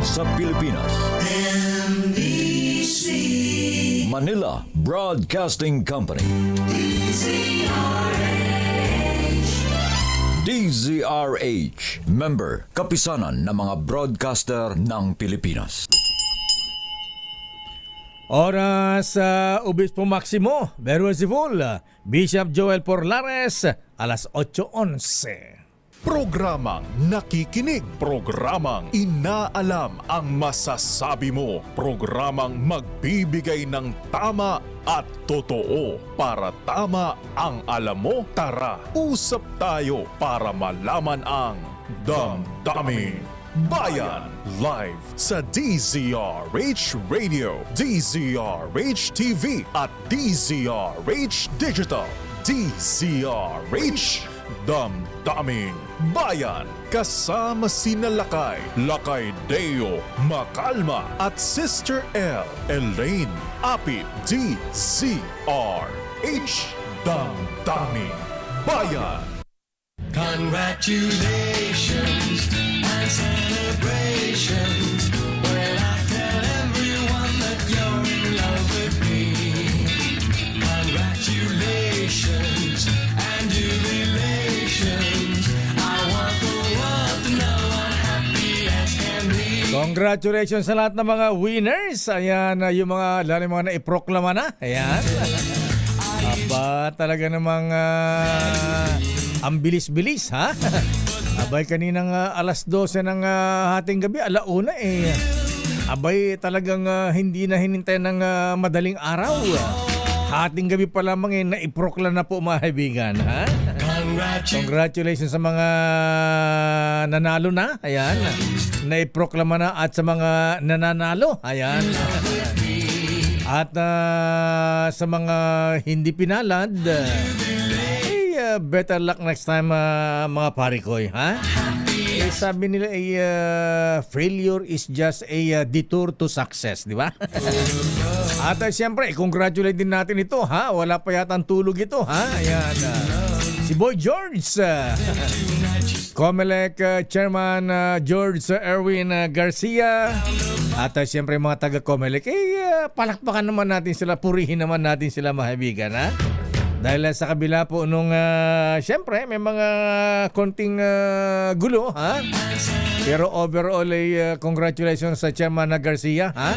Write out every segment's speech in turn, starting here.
sa Pilipinas. NBC Manila Broadcasting Company. DZRH, member, kapisanan ng mga broadcaster ng Pilipinas. Oras sa Obispo Maximo, Veruasiful, Bishop Joel Porlares, alas 8:11. Programang nakikinig, programang inaalam ang masasabi mo, programang magbibigay ng tama at totoo. Para tama ang alam mo, tara, usap tayo para malaman ang Damdaming Bayan. Live sa DZRH Radio, DZRH TV at DZRH Digital. DZRH Damdaming Bayan. Kasama sina Lakay Deo Macalma at Sister L. Elaine Apit. DZRH Damdaming Bayan. Congratulations and celebrations when I tell everyone that you're in love with me. Congratulations and jubilations. I want the world to know I'm happy as can be. Congratulations sa lahat ng mga winners. Ayan, yung mga lalo yung mga naiproklama na. Ayan. Aba, talaga namang ang bilis-bilis, ha? Abay, kaninang alas 12 ng hating gabi, alauna eh. Abay, talagang hindi na hinintay ng madaling araw. Hating gabi pa lamang eh, naiprokla na po mga kaibigan, ha? Congratulations sa mga nanalo na, ayan. Naiproklama na at sa mga nananalo, ayan. At sa mga hindi pinalad, better luck next time mga parikoy, ha? Sabi nila failure is just a detour to success, di ba? At siyempre, congratulate din natin ito, ha? Wala pa yata ang tulog ito, ha? Ayan. Si Boy George, Comelec Chairman George Erwin Garcia, at siyempre mga taga-Comelec, palakpakan naman natin sila, purihin naman natin sila mga kaibigan, ha? Dahil sa kabila po nung siyempre may mga konting gulo, ha? Pero overall ay congratulations sa Chairman Garcia, ha?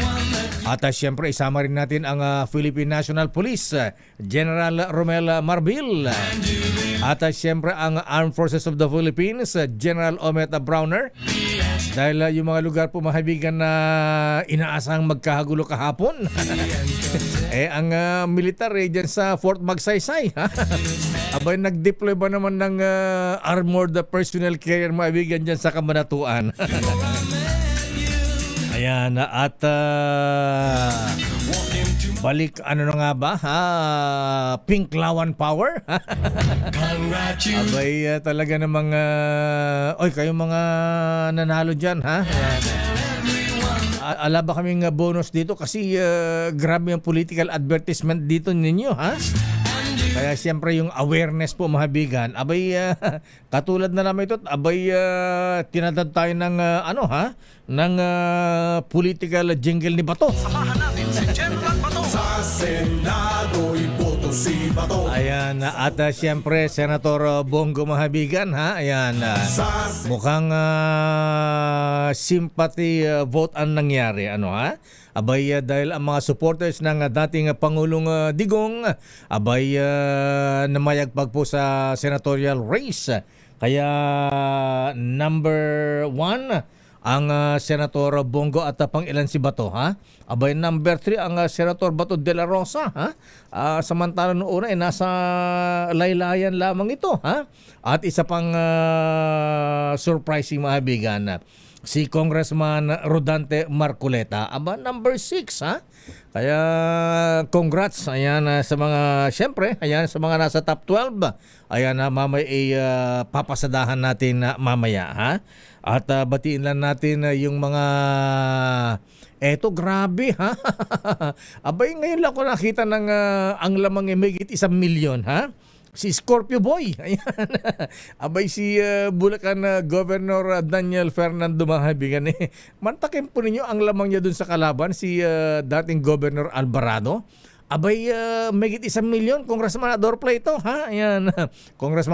At siyempre isama rin natin ang Philippine National Police General Romel Marbil. At siyempre ang Armed Forces of the Philippines General Omet Browner. Dahil yung mga lugar po mga kaibigan na inaasang magkahagulo kahapon. Ang militar dyan sa Fort Magsaysay. Abay, nag-deploy ba naman ng armored personnel carrier mga kaibigan dyan sa Kabanatuan. Ayan, at balik, ano na nga ba, ha? Pink Lawan Power. Abay, talaga namang oy, kayong mga nanalo dyan, ha? Ala ba kaming bonus dito kasi grabe yung political advertisement dito ninyo, ha? Kaya siyempre yung awareness po mga bigan, abay katulad na naman ito, abay tinatad tayo ng ano, ha? Ng political jingle ni Bato. Samahan natin si General Bato. Sa Senado, iboto si Bato. Ayan, at siyempre Senator Bongo Mahabigan, ha? Ayan, mukhang sympathy vote ang nangyari, ano, ha? Abay, dahil ang mga supporters ng dating Pangulong Digong, abay, namayagpag po sa senatorial race. Kaya number 1 ang Senator Bongo at pang-ilan si Bato, ha? Abay, number 3 ang Senator Bato de la Rosa, ha? Samantala noong una nasa laylayan lamang ito, ha? At isa pang surprising mga kaibigan, si Congressman Rodante Marcoleta, aba number 6, ha? Kaya congrats, ayan, sa mga, syempre, ayan, sa mga nasa top 12. Ayan, mamaya papasadahan natin mamaya, ha? At batiin lang natin yung mga eto, grabe, ha? Abay, ngayon lang ako nakita ng ang lamang may higit 1 milyon, ha? si Scorpio Boy. Ayan. Abay si Bulacan Governor Daniel Fernando Mahabigan mantakin po ninyo ang lamang niya dun sa kalaban si dating Governor Alvarado. Abay megit 1 milyon Congressman Ador Plato, ha? Ayan. Congress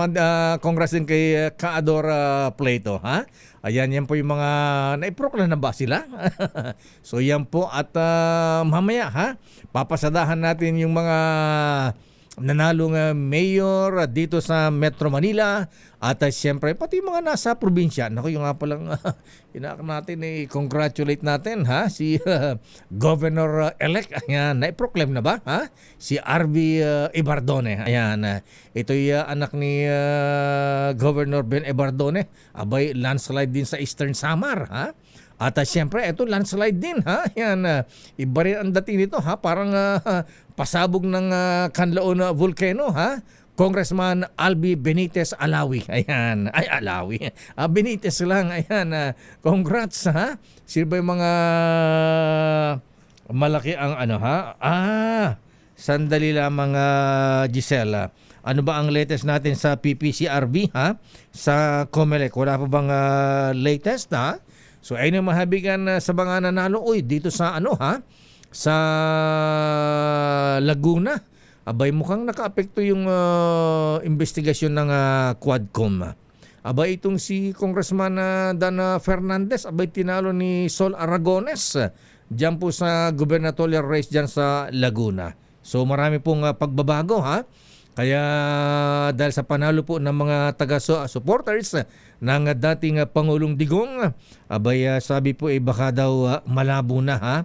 din kay Kaador Plato, ha? Ayan, yan po yung mga naiprokla na ba sila? So yan po at mamaya, ha? Papasadahan natin yung mga nanalong mayor dito sa Metro Manila at siyempre pati mga nasa probinsya. Naku, yung nga palang inaak natin congratulate natin, ha, si Governor elect. Ayan, naiproclaim na ba, ha? Si RV Ibardone. Ayan, ito'y anak ni Governor Ben Ibardone. Abay, landslide din sa Eastern Samar, ha? At siyempre, ito landslide din, ha? Yan, iba rin ang dating nito, ha? Parang pasabog ng Canlaon Volcano, ha? Congressman Albi Benitez Alawi. Ayan, ay Alawi. Benitez lang, ayan. Congrats, ha? Sino ba yung mga malaki ang ano, ha? Sandali lamang, Gisela. Ano ba ang latest natin sa PPCRB, ha? Sa COMELEC, wala pa bang latest, ha? So ayun ang mahabigan sa mga nanalo dito sa ano, ha? Sa Laguna. Abay, mukhang nakaapekto yung investigasyon ng Quadcom. Abay, itong si Congressman Dana Fernandez, abay tinalo ni Sol Aragones diyan po sa gubernatorial race diyan sa Laguna. So marami pong pagbabago, ha? Kaya dahil sa panalo po ng mga taga-supporters ng dating Pangulong Digong, abay sabi po baka daw malabo na, ha?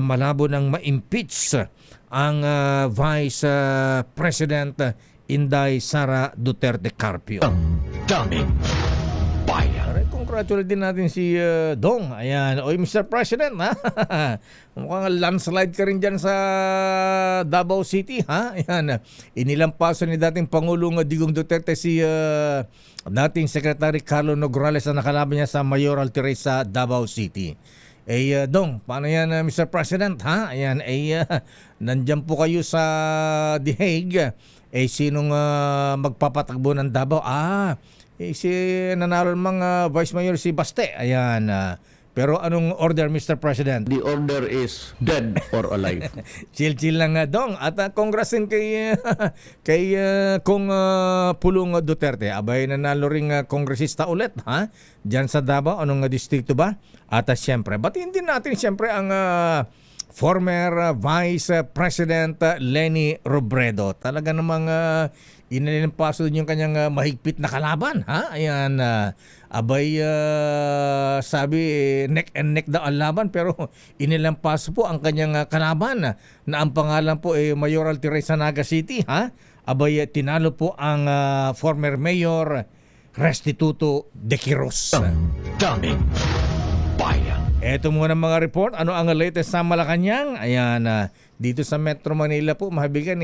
Malabo nang ma-impeach ang Vice President Inday Sara Duterte Carpio. Daming bayan. Congratulate din natin si Dong. Ayan. Oy, Mr. President, ha? Mukhang landslide ka rin dyan sa Davao City, ha? Ayan. Inilampaso ni dating Pangulong Digong Duterte si dating Secretary Carlo Nograles na nakalaban niya sa mayoralty race sa Davao City. Dong, paano yan, Mr. President, ha? Ayan, nandyan po kayo sa The Hague. Sinong magpapatakbo ng Davao? Si nanalo mga Vice Mayor si Baste. Ayan. Pero anong order, Mr. President? The order is dead or alive. Chill-chill lang, Dong. At congrats din kay Kong Pulong Duterte. Abay, nanalo ring kongresista ulit, ha? Diyan sa Davao. Anong distrito ba? At siyempre, batiin din natin siyempre ang former Vice President Leni Robredo. Talaga namang inilimpaso din yung kanyang mahigpit na kalaban, ha? Ayan, abay, sabi neck and neck daw ang laban, pero inilampaso po ang kanyang kalaban na ang pangalan po mayoralty race sa Naga City, ha? Abay, tinalo po ang former mayor Restituto de Quiros. Daming bayan. Ito muna mga report. Ano ang latest sa Malacanang? Ayan, dito sa Metro Manila po, mahabigan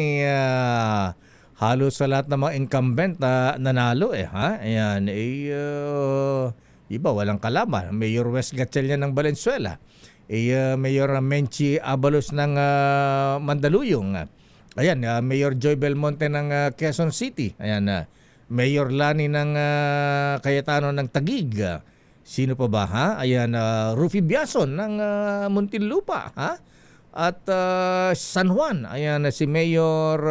halos sa lahat ng mga incumbent nanalo, ha? Ayan, iba walang kalaban. Mayor Wes Gatchalian ng Valenzuela. Mayor Menchi Abalos ng Mandaluyong. Ayan, Mayor Joy Belmonte ng Quezon City. Ayan, Mayor Lani ng Cayetano ng Taguig. Sino pa ba, ha? Ayan, Rufy Biason ng Muntinlupa, ha? At San Juan, ayan, si Mayor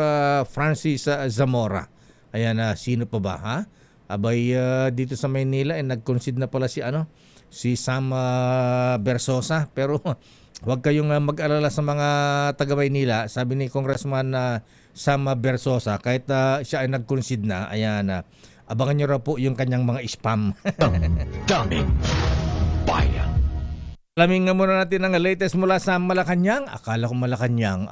Francis Zamora. Ayan, sino pa ba, ha? Abay, dito sa Maynila, nag-concede na pala si Sam Bersosa. Pero huwag kayong mag-alala sa mga taga-Maynila. Sabi ni Congressman Sam Bersosa, kahit siya ay nag-concede na, ayan, abangan nyo raw po yung kanyang mga spam. Daming bayan. Alamin nga muna natin ang latest mula sa Malacanang. Akala ko Malacanang.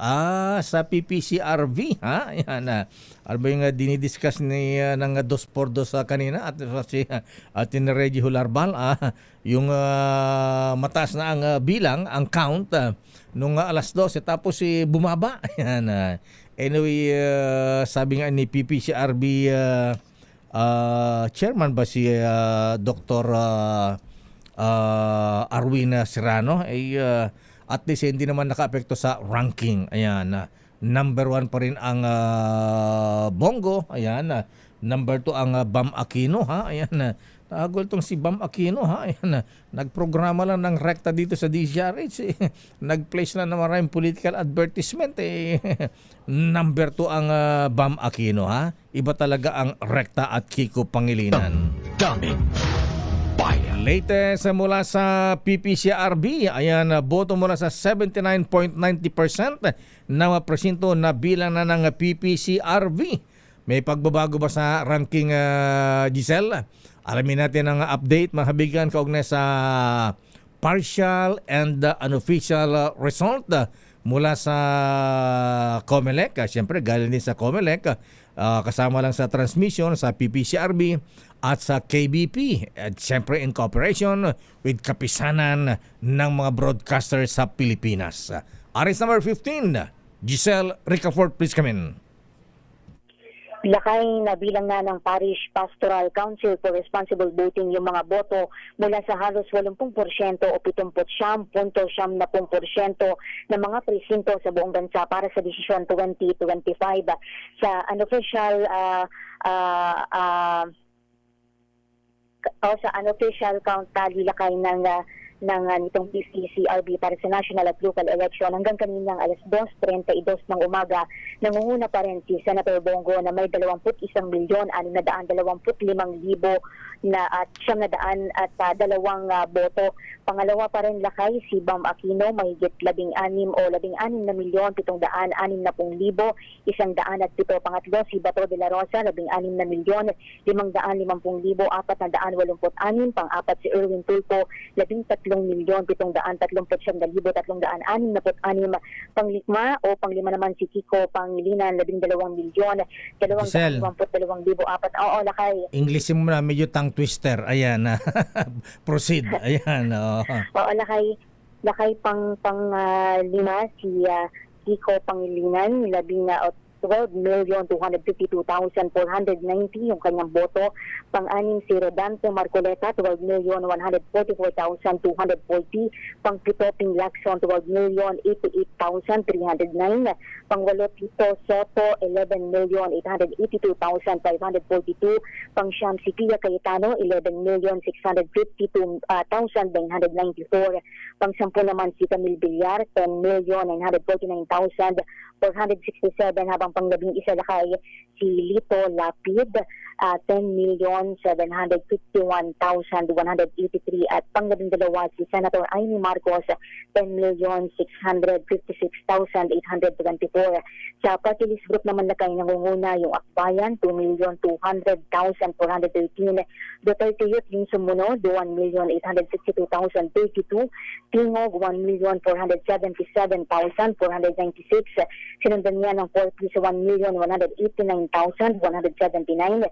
Sa PPCRV, ha? Ayan, ano ba yung dinidiscuss ng 2x2 kanina at si Atin Reggie Hularbal, yung mataas na ang bilang, ang count nung alas 12 tapos bumaba. Ayan, anyway, sabi nga ni PPCRB chairman ba si Dr. Arwin Serrano, at least hindi naman nakaapekto sa ranking. Ayan, Number 1 pa rin ang Bongo. Ayan. Number 2 ang Bam Aquino, ha. Ayan. Tagol tong si Bam Aquino, ha. Ayan. Nagprograma lang ng rekta dito sa DZRH. Nag-place lang ng maraming political advertisement. Number 2 ang Bam Aquino, ha. Iba talaga ang rekta at Kiko Pangilinan. Daming bayan. Latest mula sa PPCRB, ayan, boto mula sa 79.90% na presinto na bilang na ng PPCRB. May pagbabago ba sa ranking, Giselle? Alamin natin ang update, mga kabigan, kaugnay sa partial and unofficial result mula sa COMELEC. Siyempre, galing din sa COMELEC. Kasama lang sa transmission sa PPCRB at sa KBP. At siyempre in cooperation with kapisanan ng mga broadcasters sa Pilipinas. Aris number 15, Giselle Ricafort, please come in. Lakay na bilang na ng Parish Pastoral Council for Responsible Voting yung mga boto mula sa halos 80% o 70.70% ng mga presinto sa buong bansa para sa desisyon 2025 sa unofficial sa unofficial count tally lakay ng nitong PCCRB para sa national at local election hanggang kaninang alas 2:32 ng umaga. Nangunguna pa rin si Senator Bongo na may 21,625,000 na at 900 at 2 boto. Pangalawa pa rin lakay si Bam Aquino may higit 16 o 16,760,000, 107. Pangatlo si Bato de la Rosa 16,550,000, 486. Pang-apat si Erwin Tulfo 13,739,366. Panglima naman si Kiko Pangilinan 12,222,400. Oo, lakay. Englishin mo na, medyo tongue twister. Ayan. Proceed. Ayan. Oo, lakay pang lima si Kiko Pangilinan 12,252,490 yung kanyang boto. Pang-anim si Rodante Marcoleta 12,144,240. Pang-pito Ping Lacson 12,088,309. Pang-walo Tito Soto 11,882,542. Pang-siyam si Pia Cayetano 11,652,994. Pang-sampu naman si Camille Villar 10,949,467, habang pang-11 lakay si Lito Lapid 10,751,183, at pang-12 si Senator Amy Marcos 10,656,824. Sa party list group naman lakay nangunguna yung Akbayan 2,200,413, Duterte Youth yung sumunod 1,862,032, Tingog 1,477,496, sinundan niya ng 4 Peace 1,189,179,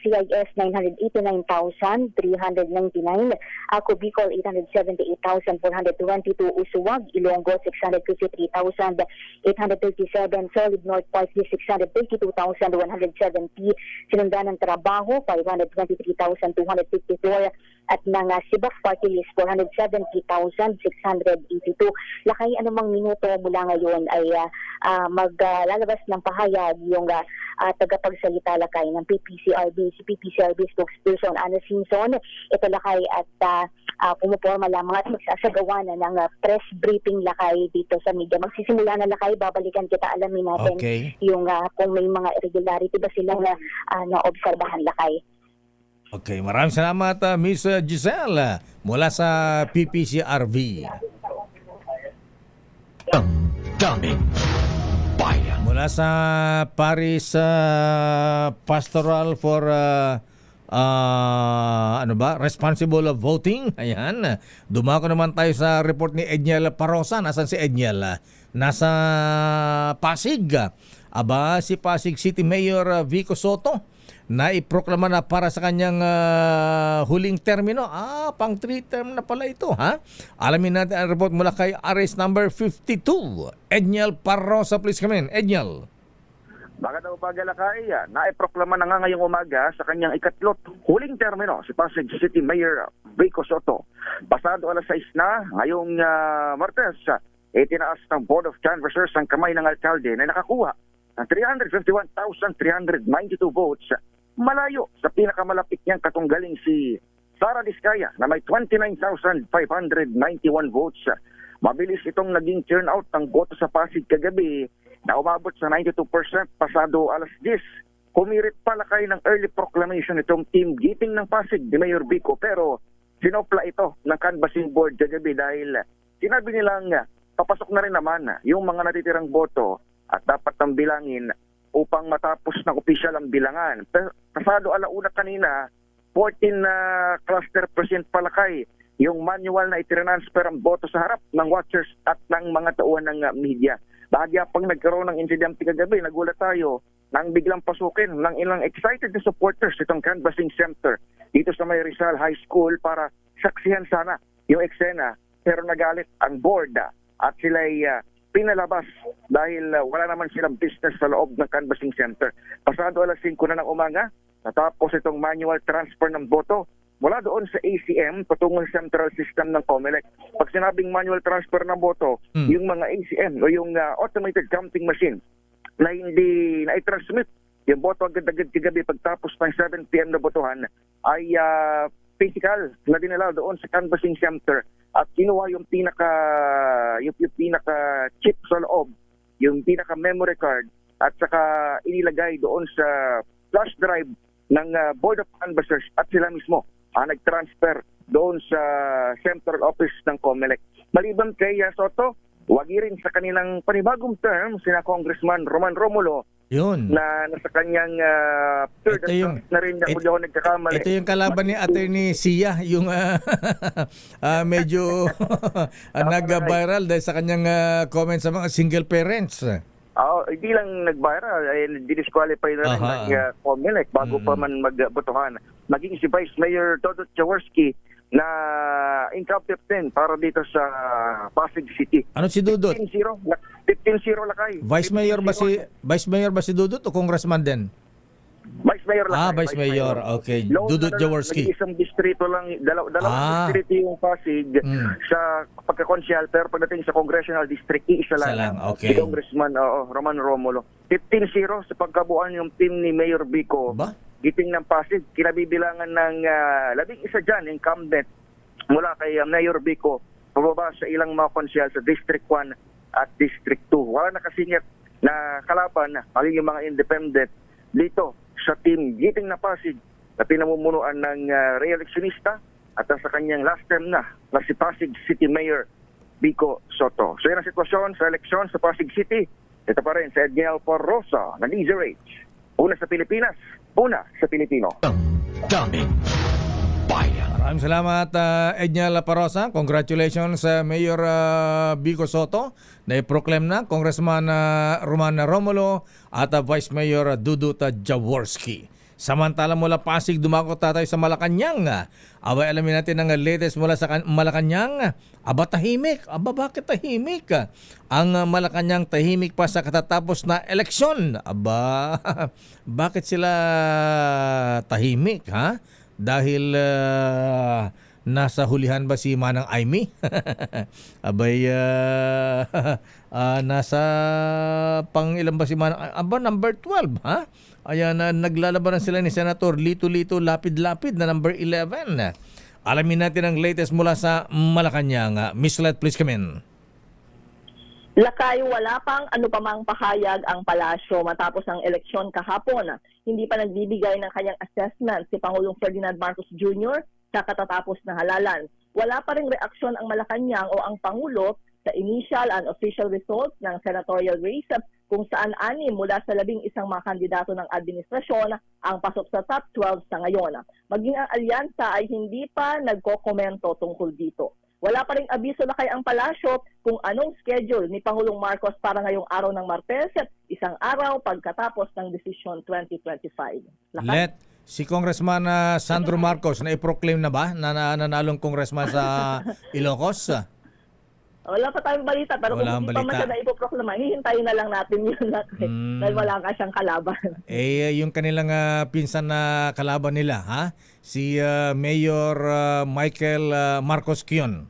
CIS 989,399, Ako Bicol 878,422, Usuwag Ilonggo 653,837, Solid North Party 632,170, sinundan ng Trabaho 523,254, at ng Sibak Party List 470,682. Lakay anumang minuto mula ngayon ay maglalabas ng pahayag yung tagapagsalita lakay ng PPCRB, si PPCRB spokesperson Ana Simpson. Ito lakay at pumuporma lamang at magsasagawa na ng press briefing lakay dito sa media. Magsisimula na lakay, babalikan kita, alamin natin yung kung may mga irregularity ba silang naobserbahan lakay. Okay, maraming salamat, Miss Giselle mula sa PPCRB. Ang daming bayan. Mula sa Paris Pastoral for Responsible Voting. Ayan. Dumako naman tayo sa report ni Edniel Parosa. Nasaan si Edniel? Nasa Pasig. Aba, si Pasig City Mayor Vico Soto na iproklama na para sa kanyang huling termino. Pang 3 term na pala ito, ha? Alamin natin ang report mula kay RS number 52. Edniel Parosa, please come in. Edniel. Magandang umaga lakay. Naiproklama na nga ngayong umaga sa kanyang ikatlot huling termino si Pasig City Mayor Vico Soto. Pasado alas 6 na ngayong Martes, itinaas ng Board of Canvassers ang kamay ng alkalde na nakakuha ng 351,392 votes, malayo sa pinakamalapit niyang katunggaling si Sara Diskaya na may 29,591 votes. Mabilis itong naging turnout ng boto sa Pasig kagabi na umabot sa 92% pasado alas 10. Kumirit pala kayo ng early proclamation itong team Giting ng Pasig ni Mayor Vico, pero sinopla ito ng canvassing board kagabi dahil sinabi nilang papasok na rin naman yung mga natitirang boto at dapat nang bilangin upang matapos ng opisyal ang bilangan. Pasado alauna kanina, 14 na cluster present palakay yung manual na itinransfer ang boto sa harap ng watchers at ng mga tauhan ng media. Bahagya pang nagkaroon ng insidente kagabi, nagulat tayo nang biglang pasukin ng ilang excited na supporters itong canvassing center dito sa May Rizal High School para saksihan sana yung eksena, pero nagalit ang board at sila'y pinalabas dahil wala naman silang business sa loob ng canvassing center. Pasado alas 5 na ng umaga, natapos itong manual transfer ng boto mula doon sa ACM patungong central system ng COMELEC. Pag sinabing manual transfer ng boto, yung mga ACM o yung automated counting machine na hindi na i-transmit yung boto agad-agad kagabi pagtapos ng 7 p.m. na botohan ay physical na dinala doon sa canvassing center at kinuha yung pinaka chip sa loob, yung pinaka memory card at saka inilagay doon sa flash drive ng Board of Canvassers at sila mismo nag-transfer doon sa central office ng COMELEC. Maliban kay Soto, wagi rin sa kanilang panibagong term sina Congressman Roman Romulo Yun. na nasa kanyang third Ito yung- na rin na kung di ako nagkakamali. Ito yung kalaban ni Attorney Sia, yung medyo nag-viral dahil sa kanyang comment sa mga single parents. Hindi lang nag-viral, di-disqualify na rin Aha. ng COMELEC bago pa man magbotohan. Maging si Vice Mayor Dodot Jaworski na incompetent din para dito sa Pasig City. Ano si Dudut? 15-0 lakay. Vice Mayor ba si Dudut o Congressman din? Vice Mayor lakay. Vice Mayor. Okay. Noon Dudut na lang, Jaworski. Isang distrito lang, dalawang distrito yung Pasig sa pagkakonsyal, pero pagdating sa congressional district, isa Isa lang. lang, okay. Si Congressman Roman Romulo. 15-0 sa pagkabuuan yung team ni Mayor Vico. Ba? Giting ng Pasig, kinabibilangan ng 11 dyan, incumbent mula kay Mayor Vico, pababa sa ilang mga konsyal sa District 1 at District 2. Wala na kasingit na kalaban, magiging mga independent dito sa team Giting na Pasig na pinamumunuan ng re-electionista at sa kanyang last term na si Pasig City Mayor Vico Soto. So yan ang sitwasyon sa eleksyon sa Pasig City. Ito pa rin sa Edniel Porrosa ng DZRH. Una sa Pilipinas, una sa Pilipino. Daming bayan. Maraming salamat, Edna Laparosa. Congratulations sa Mayor Vico Soto na i-proclaim na Congressman Roman Romulo at Vice Mayor Dudut Jaworski. Samantala mula Pasig, dumakot tayo sa Malacanang. Abay, alamin natin ang latest mula sa Malacanang. Aba, tahimik. Aba, bakit tahimik? Ang Malacanang tahimik pa sa katatapos na eleksyon. Aba, bakit sila tahimik, ha? Dahil nasa hulihan ba si Manang Aimee? Abay, nasa pang ilan ba si Manang? Aba, number 12, ha? Ayan, naglalabanan sila ni Senator Lito-Lito Lapid-Lapid na number 11. Alamin natin ang latest mula sa Malacanang. Miss Let, please come in. Lakay, wala pang ano pa mang pahayag ang palasyo matapos ang eleksyon kahapon. Hindi pa nagbibigay ng kanyang assessment si Pangulong Ferdinand Marcos Jr. sa katatapos na halalan. Wala pa ring reaksyon ang Malacanang o ang Pangulo sa initial and official results ng senatorial race kung saan 6 mula sa 11 mga kandidato ng administrasyon ang pasok sa top 12 sa ngayon. Maging ang alyansa ay hindi pa nagkokomento tungkol dito. Wala pa ring abiso na kay ang palasyo kung anong schedule ni Pangulong Marcos para ngayong araw ng Martes, isang araw pagkatapos ng desisyon 2025. Let, si Congressman Sandro Marcos na i-proclaim na ba na nanalong congressman sa Ilocos? Wala pa tayong balita, pero Wala kung hindi balita. pa man siya na ipoproklama, hihintayin na lang natin yun dahil wala ka siyang kalaban. Yung kanilang pinsan na kalaban nila, ha? Si Mayor Michael Marcos Kion.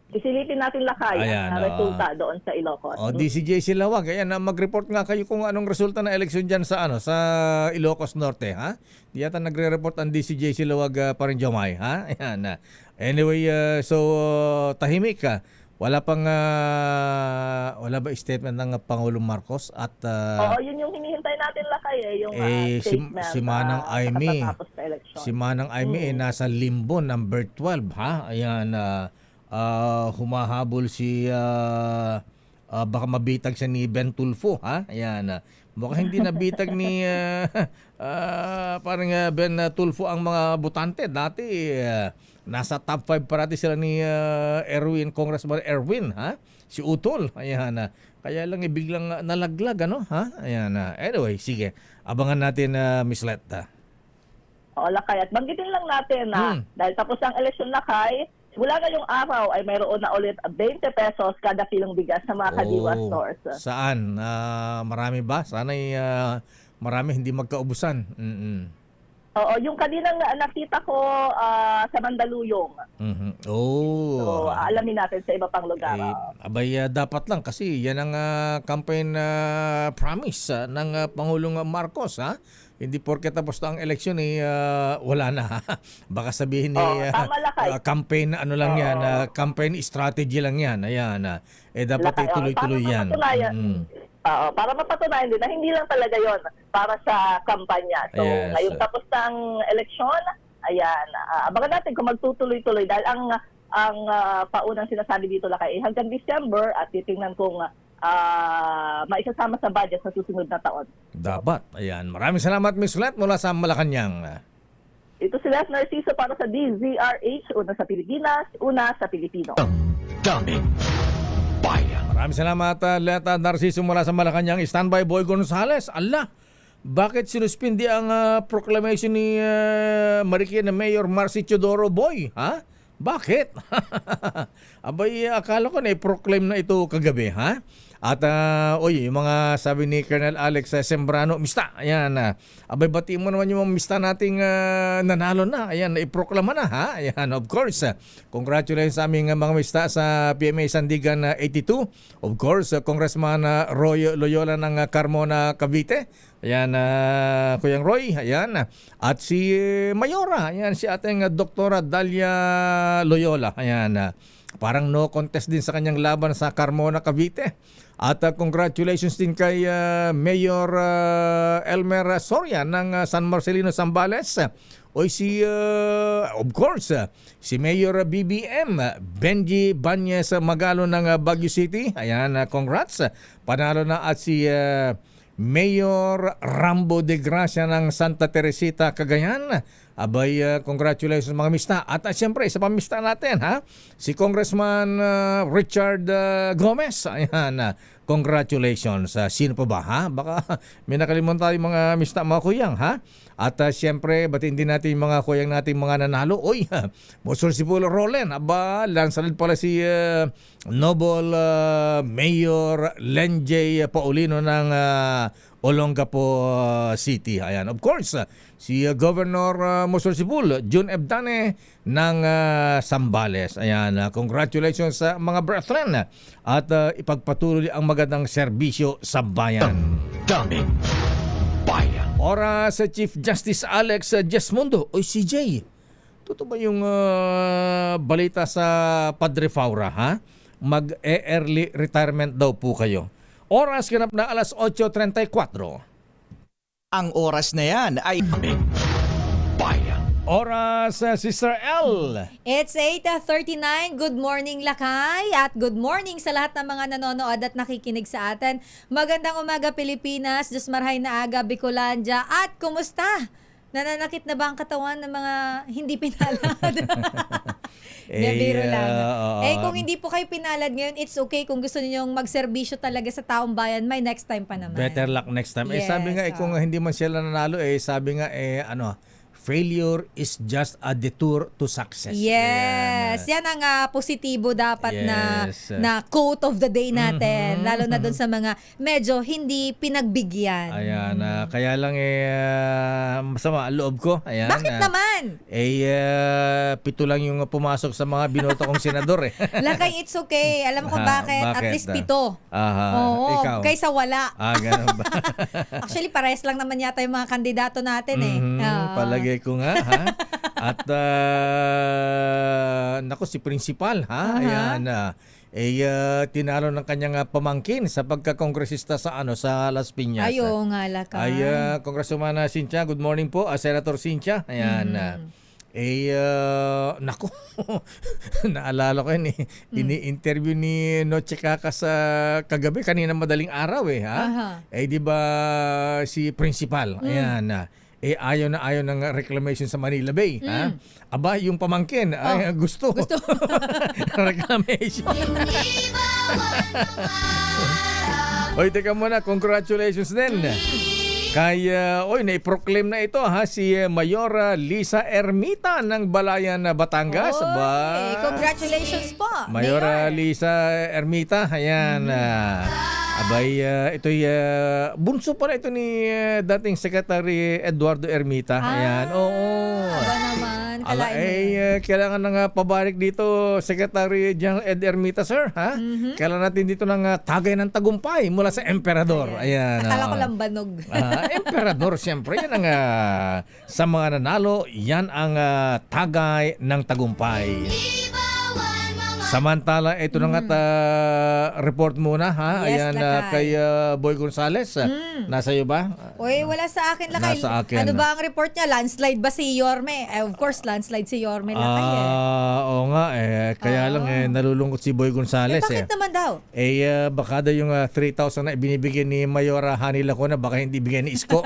Isilipin natin lakay Ayan, ang resulta doon sa Ilocos. O DCJ Silawag, ayan, mag-report nga kayo kung anong resulta ng eleksyon diyan sa sa Ilocos Norte, ha? Di yata nagre-report ang DCJ Silawag pa rin Jomay, ha? Ayan. Anyway, tahimik ka. Wala ba statement ng Pangulong Marcos at Oo, yun yung hinihintay natin lakay yung si statement. Manang Aimee. Katatapos sa eleksyon. Si Manang Aimee nasa limbo number 12, ha? Ayan, humahabol si baka mabitag siya ni Ben Tulfo, ha? Ayan. Baka hindi nabitag ni parang Ben Tulfo ang mga botante. Dati nasa top 5 parati sila ni Congressman Erwin, ha? Si Utol. Ayan. Kaya lang biglang nalaglag, ano, ha? Ayan. Anyway, sige. Abangan natin, Miss Letta. Oo, lakay. At banggitin lang natin na dahil tapos ang eleksyon lakay, mula ngayong araw ay mayroon na ulit 20 pesos kada kilong bigas sa mga Kadiwa stores. Saan? Marami ba? Sana'y marami hindi magkaubusan. Oo, yung kaninang nakita ko sa Mandaluyong. Oh. So, alamin natin sa iba pang lugar. Dapat lang kasi yan ang campaign promise ng Pangulong Marcos, ha? Hindi porke tapos na ang eleksyon wala na. Baka sabihin tama lakay. campaign lang yan, campaign strategy lang yan. Ayan. Dapat ituloy-tuloy yan. Para mapatunayan din na hindi lang talaga yon para sa kampanya. So, Yes. ngayong tapos ng eleksyon, ayan, abangan natin kung magtutuloy-tuloy dahil ang paunang sinasabi dito lakay hanggang December at titingnan kung maisasama sa budget sa susunod na taon. Dapat. Ayan. Maraming salamat, Miss Let, mula sa Malacanang. Ito si Les Narciso para sa DZRH, una sa Pilipinas, una sa Pilipino. Daming bayan. Maraming salamat, Leta Narciso mula sa Malacanang. Standby Boy Gonzales. Allah, bakit sinuspindi ang proclamation ni Marikina Mayor Marcy Teodoro Boy? Ha? Bakit? Abay, akala ko na i-proclaim na ito kagabi, ha? At yung mga sabi ni Colonel Alex Sembrano, mista, ayan, abay batiin mo naman yung mga mista nating nanalo na, ayan, iproklama na, ha? Ayan, of course, congratulations sa aming mga mista sa PMA Sandigan 82, of course, Congressman Roy Loyola ng Carmona, Cavite, ayan, Kuyang Roy, ayan, at si Mayora, ayan, si ating Doktora Dalia Loyola, ayan, parang no contest din sa kanyang laban sa Carmona, Cavite. At congratulations din kay Mayor Elmer Soria ng San Marcelino, Zambales. O of course, si Mayor BBM Benji Banyes Magalo ng Baguio City. Ayan, congrats. Panalo na at si Mayor Rambo de Gracia ng Santa Teresita, Cagayan. Abay, congratulations mga mista. At siyempre, isa pa mista natin, ha? Si Congressman Richard Gomez. Ayan, congratulations. Sino pa ba, ha? Baka may nakalimutan tayong mga mista, mga kuyang, ha? At siyempre, batiin din natin yung mga kuyang natin mga nanalo. Oy, Mosor Sipulo Rolen. Aba, lansalid pala si Noble Mayor Lenjay Paulino ng Olongapo City. Ayan, of course, si Governor Mosor Sipul, June Ebdane ng Zambales. Ayan, congratulations sa mga brethren at ipagpatuloy ang magandang serbisyo sa bayan. Daming bayan. Oras sa Chief Justice Alex Jesmundo. Oy, CJ, totoo ba yung balita sa Padre Faura, ha? Mag-early retirement daw po kayo. Oras ganap na alas 8:34. Ang oras na yan ay Daming bayan. Oras, Sister L. It's 8:39. Good morning, Lakay. At good morning sa lahat ng mga nanonood at nakikinig sa atin. Magandang umaga, Pilipinas. Diyos marhay na aga, Bicolandia. At kumusta? Nananakit na ba ang katawan ng mga hindi pinalad? Biro lang. Kung hindi po kayo pinalad ngayon, it's okay. Kung gusto ninyong magserbisyo talaga sa taong bayan, may next time pa naman. Better luck next time. Yes, Sabi nga, kung hindi man sila nanalo, sabi nga, failure is just a detour to success. Yes, yan ang positibo dapat Yes. na quote of the day natin, lalo na doon sa mga medyo hindi pinagbigyan. Ayan, kaya lang masama ang loob ko. Ayan, Bakit naman? pito lang yung pumasok sa mga binoto kong senador eh. Lakay, it's okay. Alam ko bakit. At Bakit? least 7. Aha, Oo, ikaw? kaysa wala. Ganun ba? Actually, parehas lang naman yata yung mga kandidato natin eh. Palagay ko nga, ha? At, naku, si Principal, ha? Ayan, tinalo ng kanyang pamangkin sa pagkakongresista sa Las Piñas. Ayo nga, Lakay. Congresswoman Cynthia, good morning po. Senator Cynthia, ayan. Naku, naalala ko yun ini-interview ni Noche Cacas kagabi, kanina madaling araw ha? Di ba si Principal, ayan, ayaw ng reclamation sa Manila Bay, ha? Aba, yung pamangkin, ay gusto. Reclamation. Oy, teka muna, congratulations din. Kaya, naiproclaim na ito si Mayora Lisa Ermita ng Balayan, Batangas. Congratulations po, Mayora Lisa Ermita, ayan. Abay, ito'y bunso pala ito ni dating Secretary Eduardo Ermita. Ayan, Aba naman, kalain kailangan nang pabalik dito, Secretary General Ed Ermita, sir, ha? Kailangan natin dito ng tagay ng tagumpay mula sa Emperador. Ayan. Akala ko lang banog. Emperador, siyempre, yan ang sa mga nanalo, yan ang tagay ng tagumpay. Samantala, ito na nga report muna, ha? Yes, Ayan, Lakay. kay Boy Gonzales. Nasa iyo ba? Wala sa akin, Lakay. Nasa akin. Ano ba ang report niya? Landslide ba si Yorme? Of course, landslide si Yorme, Lakay. Oo nga, kaya lang nalulungkot si Boy Gonzales. Bakit naman daw? Baka daw yung 3,000 na ibinibigay ni Mayora Hani Lacona, baka hindi bigay ni Isko.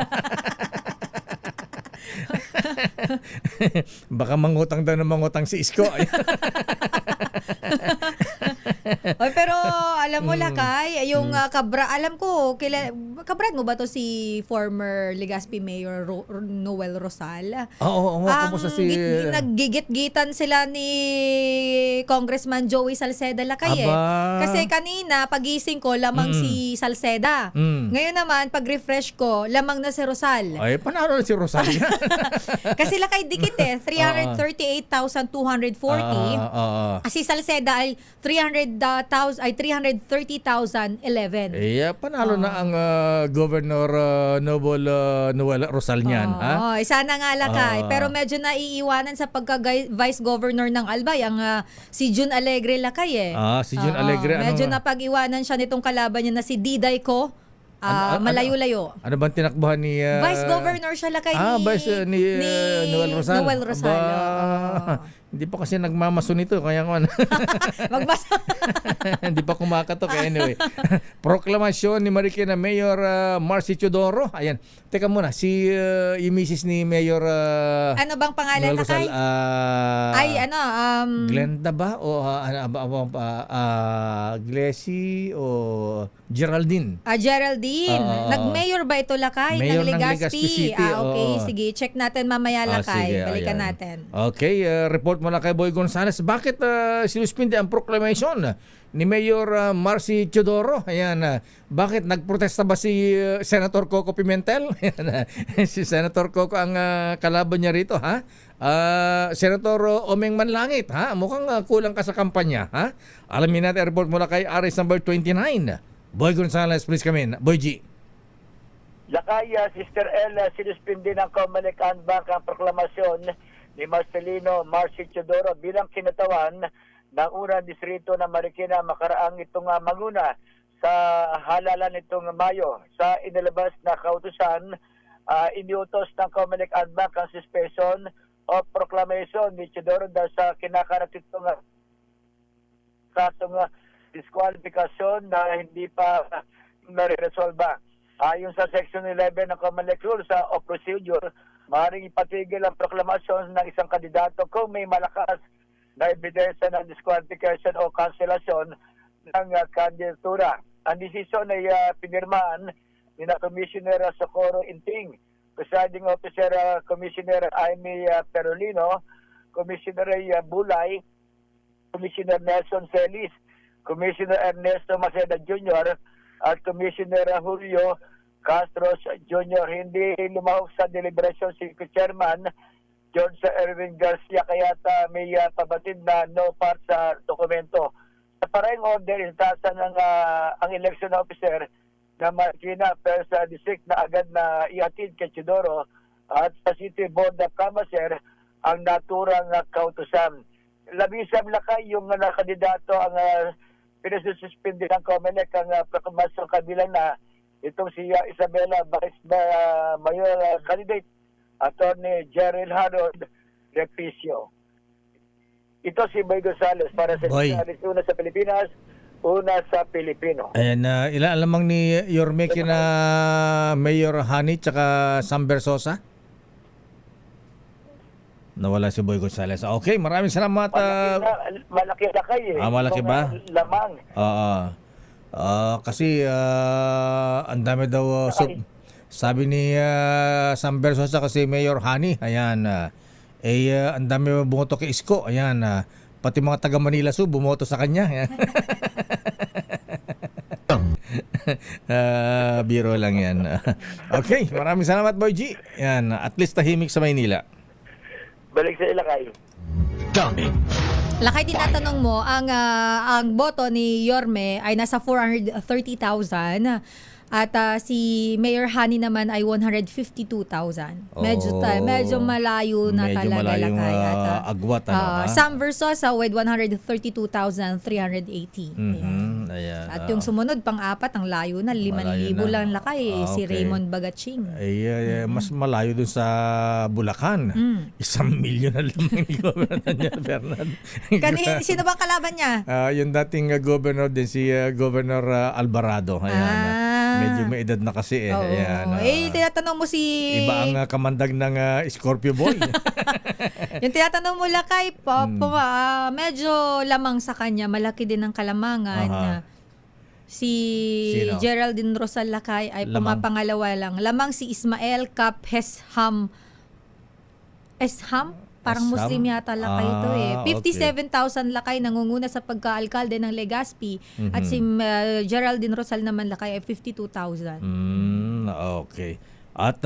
Baka mangutang daw ng mangutang si Isko. Pero alam mo, Lakay, yung alam ko, kabrad mo ba to si former Legazpi Mayor Noel Rosal? Oo, kumusta si... Naggigit-gitan sila ni Congressman Joey Salceda, Lakay. Kasi kanina, pagising ko, lamang si Salceda. Ngayon naman, pag-refresh ko, lamang na si Rosal. Ay, panalo na si Rosal. Kasi Lakay, dikit 338,240. Si Salceda ay 330,011. Panalo na ang Governor Noel Rosal niyan. Sana nga, Lakay. Pero medyo naiiwanan sa pagka-vice governor ng Albay ang si June Alegre, Lakay. Si June Alegre. Medyo napag-iwanan siya nitong kalaban niya na si Diday Ko. Malayo-layo. Ano bang tinakbuhan ni... Vice Governor siya, Lakay, Vice ni Noel Rosal. Noel Rosal. Hindi pa kasi nagmamaso nito. Kaya Magmaso. Hindi pa kumakatok. Anyway. Proklamasyon ni Marikina Mayor Marcy Teodoro. Ayan. Teka muna. Yung misis ni Mayor... ano bang pangalan, Noel Rosal? Lakay? Glenda ba? O Glessy o Geraldine? Geraldine. Nag-mayor ba ito, Lakay? Mayor ng ng Legazpi Legazpi City. Okay, sige. Check natin mamaya, Lakay. Sige, Balikan ayan. natin. Okay, report mula kay Boy Gonzales. Bakit sinuspinde ang proclamation ni Mayor Marcy Teodoro? Ayan, bakit nagprotesta ba si Senator Coco Pimentel? Ayan, si Senator Coco ang kalaban niya rito, ha? Senator Omeng Manlangit, ha? Mukhang kulang ka sa kampanya, ha? Alamin natin report mula kay RS number 29. Boy Gonzales, please come in. Boy G. Lakay, Sister L, sinuspindi ng Comelec Bank ang proklamasyon ni Marcelino Marcy Teodoro bilang kinatawan ng unang distrito ng Marikina makaraang itong manguna sa halalan nitong Mayo. Sa inilabas na kautusan, iniutos ng Comelec Bank ang suspension o proclamation ni Teodoro dahil sa kinakarat itong kasong disqualifikasyon na hindi pa nare-resolve. Ayon sa Section 11 ng Comelec Rules of Procedure, maaaring ipatigil ang proklamasyon ng isang kandidato kung may malakas na ebidensya ng disqualification o kanselasyon ng kandidatura. Ang desisyon ay pinirmahan ni na Commissioner Socorro Inting Presiding Officer Commissioner Amy Perolino, Commissioner Ray Bulay, Commissioner Nelson Celis, Commissioner Ernesto Maceda Jr. at Commissioner Julio Castro Jr. Hindi lumahok sa deliberation si Chairman George Erwin Garcia kaya may pabatid na no part sa dokumento. Sa parang order, intasan ng ang election officer na Marikina Persa District na agad na ihatid kay Chidoro at sa City Board of Camaser ang naturang kautusan. Labisang lakay yung kandidato ang pinasususpindi ng COMELEC ang proklamasyon kabilang na itong si Isabela Vice Mayor candidate Attorney Jerry Harold Repicio. Ito si Boy Gonzales para sa Boy. una sa Pilipinas, una sa Pilipino. Ayan, ilan alamang ni Yorme kina Mayor Hani tsaka Sam Versosa? Nawala si Boy Gonzales. Okay, maraming salamat. Malaki lakay eh. Malaki Itong, ba? Lamang. Kasi ang dami daw sabi ni Sam Versosa kasi Mayor Hani, ayan, ang dami bumoto kay Isko, ayan, pati mga taga Manila Zoo bumoto sa kanya. Ayan. Biro lang yan. Okay, maraming salamat Boy G. Yan, at least tahimik sa Maynila. Balik sa Ilakay. Daming Lakay, tinatanong mo, ang boto ni Yorme ay nasa 430,000 at si Mayor Hani naman ay 152,000. Medyo malayo na medyo talaga malayong, Lakay. agwat. Sam Versosa with 132,380. Ayan. At yung sumunod, pang-apat, ang layo na, 5,000 lang Lakay. Si Okay. Raymond Bagaching. Mas malayo dun sa Bulacan. 1,000,000 na lamang ni Governor Daniel Bernard. Sino bang kalaban niya? Yung dating governor din, si Governor Alvarado. Ayan. Medyo may edad na kasi eh. Oo. Ayan, Tinatanong mo si... iba ang kamandag ng Scorpio Boy. Yung tinatanong mo Lakay, medyo lamang sa kanya, malaki din ang kalamangan. Si Sino? Geraldine Rosal Lakay ay Lamang. pumapangalawa lang. Lamang si Ismael Cap Hesham. Parang Esham? Muslim yata Lakay ito eh. Okay. 57,000 Lakay nangunguna sa pagka-alkalde ng Legazpi. At si Geraldine Rosal naman Lakay ay 52,000. Okay. At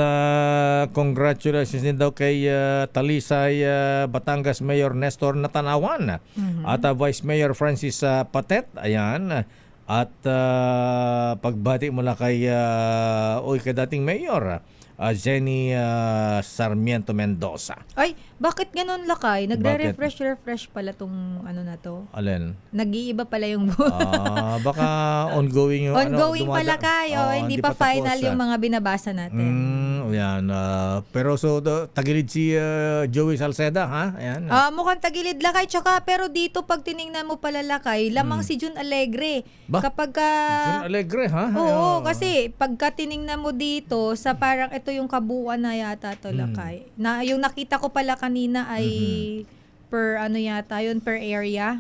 congratulations din daw kay Talisay Batangas Mayor Nestor Natanawan at Vice Mayor Francis Patet. Ayan. At pagbati mula kay kay dating Mayor Jenny Sarmiento Mendoza. Ay, bakit ganun Lakay? Nagre-refresh pala tong ano na to. Alin? Nag-iiba pala yung Baka ongoing yung ongoing pala kayo, hindi pa final yung mga binabasa natin. Yan. Pero tagilid si Joey Salceda, ha? Ayan. Mukhang tagilid Lakay, tsaka pero dito pag tiningnan mo pala Lakay, lamang si Jun Alegre. Kapag Jun Alegre, ha? Oo, kasi pagka tiningnan mo dito sa parang ito yung kabuuan na yata to Lakay. Na yung nakita ko pala kanina ay per ano yata yun, per area.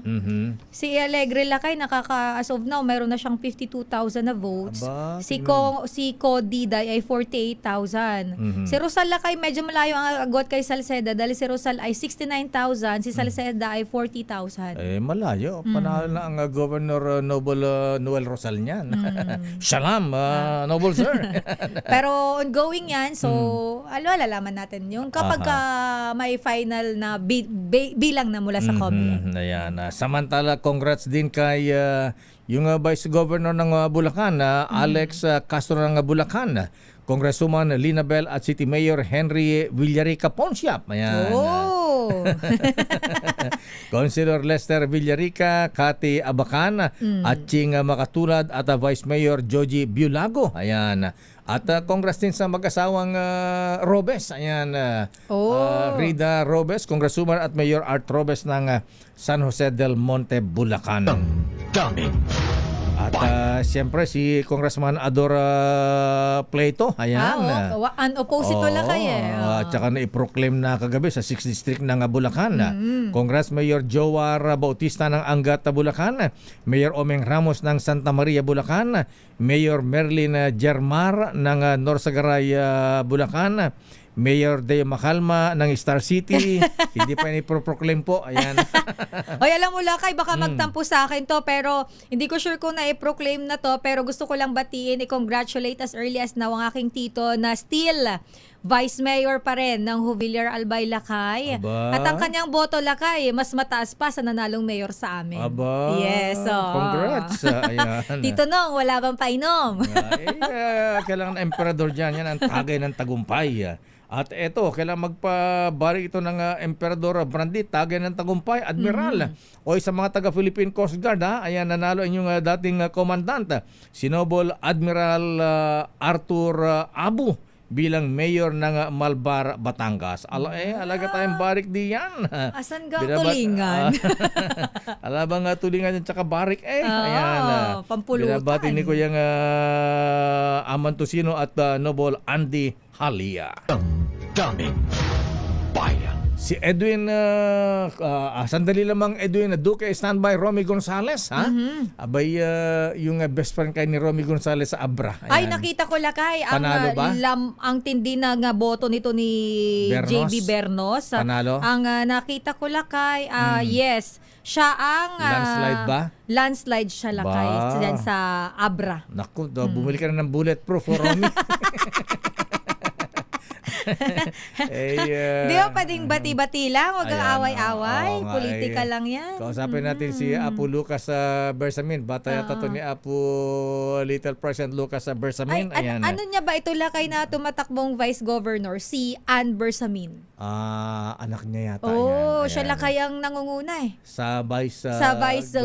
Si Alegre Lakay as of now mayroon na siyang 52,000 na votes. Aba, si Diday ay 48,000. Si Rosal Lakay medyo malayo ang agwat kay Salceda dahil si Rosal ay 69,000, si Salceda ay 40,000. Malayo. Panalo na ang Governor Noel Rosal niyan. Shalom, Noble Sir. Pero ongoing yan, so alalaman natin yung kapag may final na bilang na mula sa COMELEC. Ayan. Samantala, congrats din kay yung Vice Governor ng Bulacan, Alex Castro ng Bulacan, Congresswoman Lina Bell at City Mayor Henry Villarica Pontiap. Ayan. Councilor Lester Villarica, Cathy Abacan, at Ching Makatulad at Vice Mayor Joji Biulago. Ayan. At congrats din sa mag-asawang Robes. Ayan. Rida Robes, Congresswoman at Mayor Art Robes ng San Jose del Monte, Bulacan. Daming At siyempre si Congressman Adora Plato, ayan. Unopposed ito lakay eh. At saka na-proclaim na kagabi sa 6th District ng Bulacan. Congress Mayor Joar Bautista ng Angat, Bulacan. Mayor Omeng Ramos ng Santa Maria, Bulacan. Mayor Merlin Germar ng Norsagaray, Bulacan. Mayor Deo Macalma ng Star City. Hindi pa ni-proclaim po. Ayan. Oy, alam mo lakay, baka magtampo sa akin to, pero hindi ko sure kung na-proclaim na to, pero gusto ko lang batiin, i-congratulate as early as now ang aking tito na still Vice Mayor pa rin ng Jubillar Albay, Lakay. Aba. At ang kanyang boto, Lakay, mas mataas pa sa nanalong mayor sa amin. Aba. Yes. Congrats. Ayan. Tito Nong, wala bang painom? Kailangan na emperador dyan. Yan ang tagay ng tagumpay. At eto, kailangan magpabari ito ng Emperador Brandy, tagay ng tagumpay, Admiral. O sa mga taga-Philippine Coast Guard, ayan, nanalo inyong dating komandante, si Noble Admiral Arthur Abu bilang mayor ng Malbar, Batangas. Alaga tayong barik diyan. Asan gang tulingan? Alabang tulingan at saka barik ayan. Pampulutan. Binabati ni Kuyang Amantosino at Noble Andy Halia. Daming bayan. Si Edwin, sandali lamang Edwin Duque, standby. Romy Gonzales, ha? Abay, yung best friend kay ni Romy Gonzales sa Abra. Ayan. Ay, nakita ko lakay Panalo ba? ang tindi na boto nito ni Bernos? JB Bernos. Panalo? Ang nakita ko lakay, yes, siya ang Landslide ba? Landslide siya lakay diyan sa Abra. Naku, bumili ka na ng bulletproof for Romy. Di ba pwedeng bati-bati lang, huwag kang Ayan, away-away, oo nga, politika lang yan. Kausapin natin si Apo Lucas Bersamin. Bata yata to ni Apo Little President Lucas Bersamin. Ayan. Ano niya ba ito lakay na tumatakbong Vice Governor? Si Ann Bersamin. Anak niya yata. Oh, ayan. siya lakay ang nangunguna eh. Sa Vice